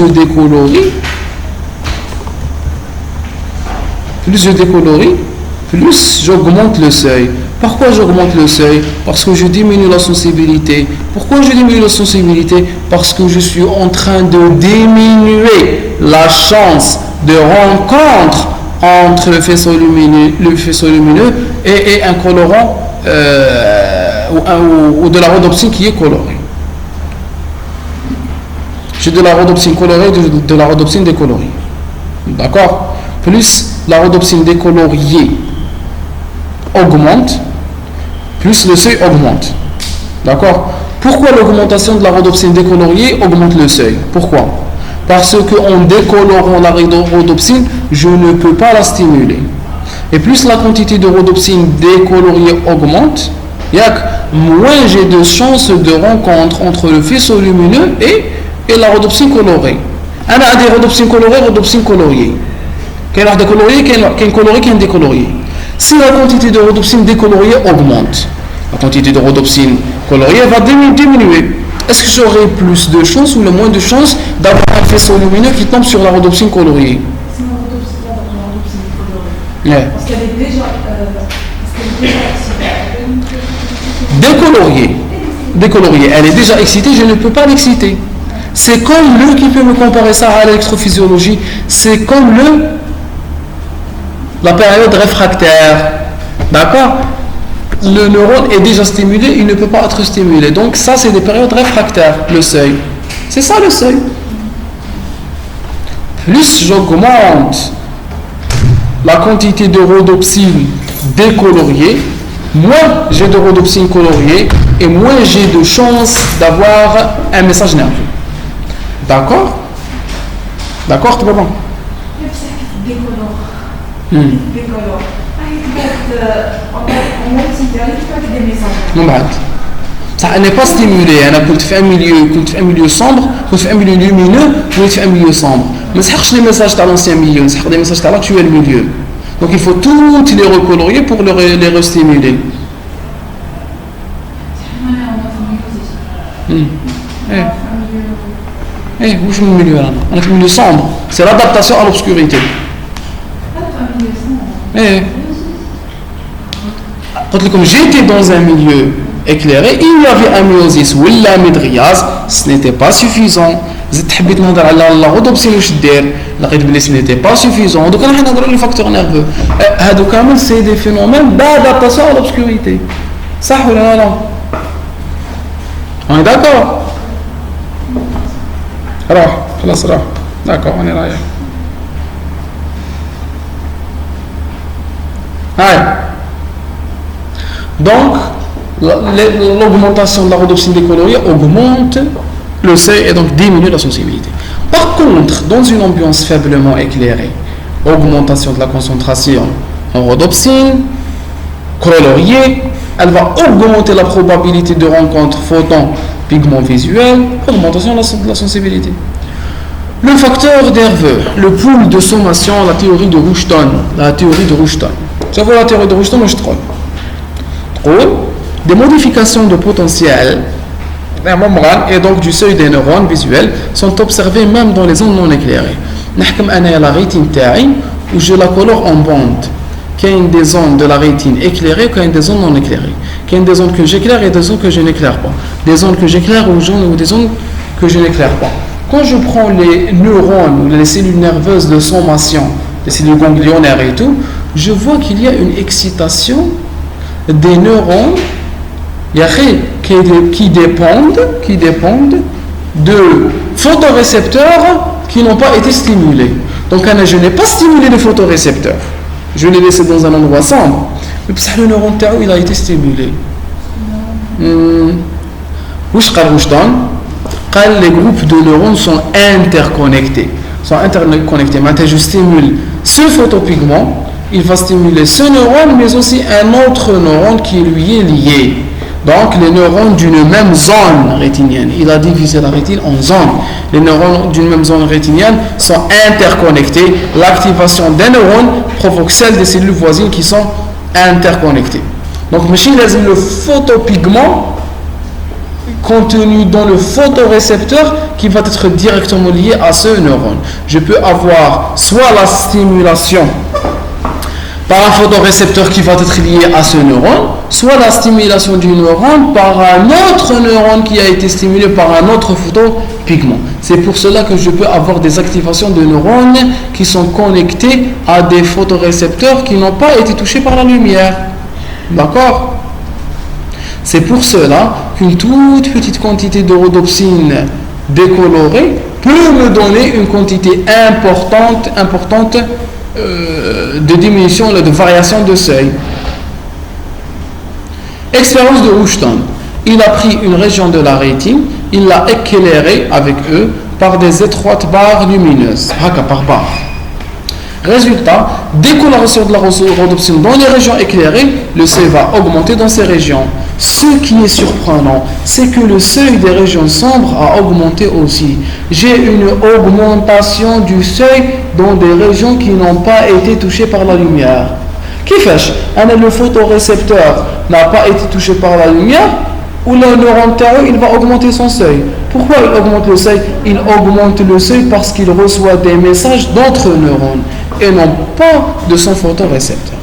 A: j'augmente le seuil. Pourquoi j'augmente le seuil? Parce que je diminue la sensibilité. Pourquoi je diminue la sensibilité? Parce que je suis en train de diminuer la chance de rencontre entre le faisceau lumineux et un colorant ou de la rhodopsine qui est colorée. J'ai de la rhodopsine colorée, de la rhodopsine décolorée. D'accord? Plus la rhodopsine décoloriée augmente, plus le seuil augmente. D'accord? Pourquoi l'augmentation de la rhodopsine décoloriée augmente le seuil? Pourquoi? Parce qu'en décolorant la rhodopsine, je ne peux pas la stimuler. Et plus la quantité de rhodopsine décoloriée augmente, moins j'ai de chances de rencontre entre le faisceau lumineux et la rhodopsine colorée. أنا عندي rhodopsine coloré, rhodopsine colorié. كاين واحد colorié, كاين coloré, كاين décolorié. Si la quantité de rhodopsine décoloriée augmente, la quantité de rhodopsine coloriée va diminuer. Est-ce que j'aurai plus de chances ou le moins de chances d'avoir un faisceau lumineux qui tombe sur la rhodopsine coloriée?
B: C'est la rhodopsine colorée.
A: Yeah.
B: Parce qu'elle est déjà
A: Décoloriée, elle est déjà excitée, je ne peux pas l'exciter. C'est comme qui peut me comparer ça à l'électrophysiologie, c'est comme la période réfractaire. D'accord? Le neurone est déjà stimulé, il ne peut pas être stimulé. Donc ça, c'est des périodes réfractaires, le seuil. C'est ça le seuil. Plus j'augmente la quantité de rhodopsine décoloriée, moins j'ai de rhodopsine coloriée et moins j'ai de chances d'avoir un message nerveux. D'accord? D'accord, tout va bien?
B: décolore.
A: Non, ça n'est pas stimulé. Quand tu fais un milieu sombre, quand tu fais un milieu lumineux, quand tu fais un milieu sombre. Mais ça cherche les messages de l'ancien milieu, ça cherche des messages de l'actuel milieu. Donc il faut toutes les recolorier pour les restimuler. Où je me milieu là? Un milieu sombre. C'est l'adaptation à l'obscurité. Comme j'étais dans un milieu éclairé, il y avait un myosis ou la médriase, ce n'était pas suffisant. Ce n'était pas suffisant. Donc, on a les facteurs nerveux. C'est des phénomènes d'adaptation à l'obscurité. Ça ou non? On est d'accord? Alors, d'accord, on est là. Donc, l'augmentation de la rhodopsine décoloriée augmente le seuil et donc diminue la sensibilité. Par contre, dans une ambiance faiblement éclairée, augmentation de la concentration en rhodopsine coloriée, elle va augmenter la probabilité de rencontre photon-pigment visuel, augmentation de la sensibilité. Le facteur nerveux, le pool de sommation, la théorie de Rushton. Tu vois la théorie de Rushton, je trouve. Des modifications de potentiel et donc du seuil des neurones visuels sont observées même dans les zones non éclairées. La rétine où je la colore en bande. Il y a des zones de la rétine éclairées, il y a des zones non éclairées. Il y a des zones que j'éclaire et des zones que je n'éclaire pas. Des zones que j'éclaire ou des zones que je n'éclaire pas. Quand je prends les neurones ou les cellules nerveuses de sommation, les cellules ganglionnaires et tout, je vois qu'il y a une excitation des neurones qui dépendent de photorécepteurs qui n'ont pas été stimulés. Donc je n'ai pas stimulé les photorécepteurs. Je l'ai laissé dans un endroit sombre. Mais le neurone il a été stimulé. Les groupes de neurones sont interconnectés. Maintenant, je stimule ce photopigment, il va stimuler ce neurone, mais aussi un autre neurone qui lui est lié. Donc, les neurones d'une même zone rétinienne. Il a divisé la rétine en zones. Les neurones d'une même zone rétinienne sont interconnectés. L'activation des neurones provoque celle des cellules voisines qui sont interconnectées. Donc, le photopigment contenu dans le photorécepteur qui va être directement lié à ce neurone. Je peux avoir soit la stimulation par un photorécepteur qui va être lié à ce neurone, soit la stimulation du neurone par un autre neurone qui a été stimulé par un autre photopigment. C'est pour cela que je peux avoir des activations de neurones qui sont connectés à des photorécepteurs qui n'ont pas été touchés par la lumière. D'accord? C'est pour cela qu'une toute petite quantité de rhodopsine décolorée peut me donner une quantité importante de diminution, de variation de seuil. Expérience de Rushton. Il a pris une région de la rétine, il l'a éclairée avec eux par des étroites barres lumineuses, par barre. Résultat, décoloration de la rhodopsine dans les régions éclairées, le seuil va augmenter dans ces régions. Ce qui est surprenant, c'est que le seuil des régions sombres a augmenté aussi. J'ai une augmentation du seuil dans des régions qui n'ont pas été touchées par la lumière. كيفاش أنا le photorécepteur n'a pas été touché par la lumière ou le neurone théorique il va augmenter son seuil. Pourquoi il augmente le seuil? Il augmente le seuil parce qu'il reçoit des messages d'autres neurones et non pas de son photorécepteur.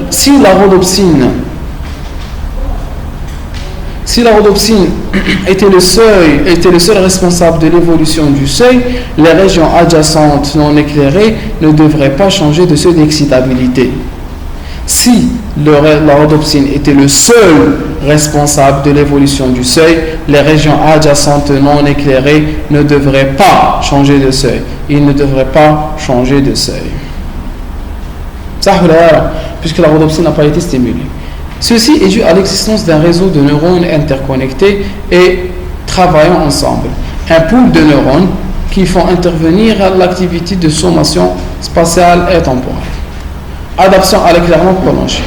A: Si la rhodopsine était le seul responsable de l'évolution du seuil, les régions adjacentes non éclairées ne devraient pas changer de seuil d'excitabilité. Si la rhodopsine était le seul responsable de l'évolution du seuil, les régions adjacentes non éclairées ne devraient pas changer de seuil. Ils ne devraient pas changer de seuil. Puisque la rhodopsine n'a pas été stimulée. Ceci est dû à l'existence d'un réseau de neurones interconnectés et travaillant ensemble. Un pool de neurones qui font intervenir l'activité de sommation spatiale et temporelle. Adaptation à l'éclairement prolongé.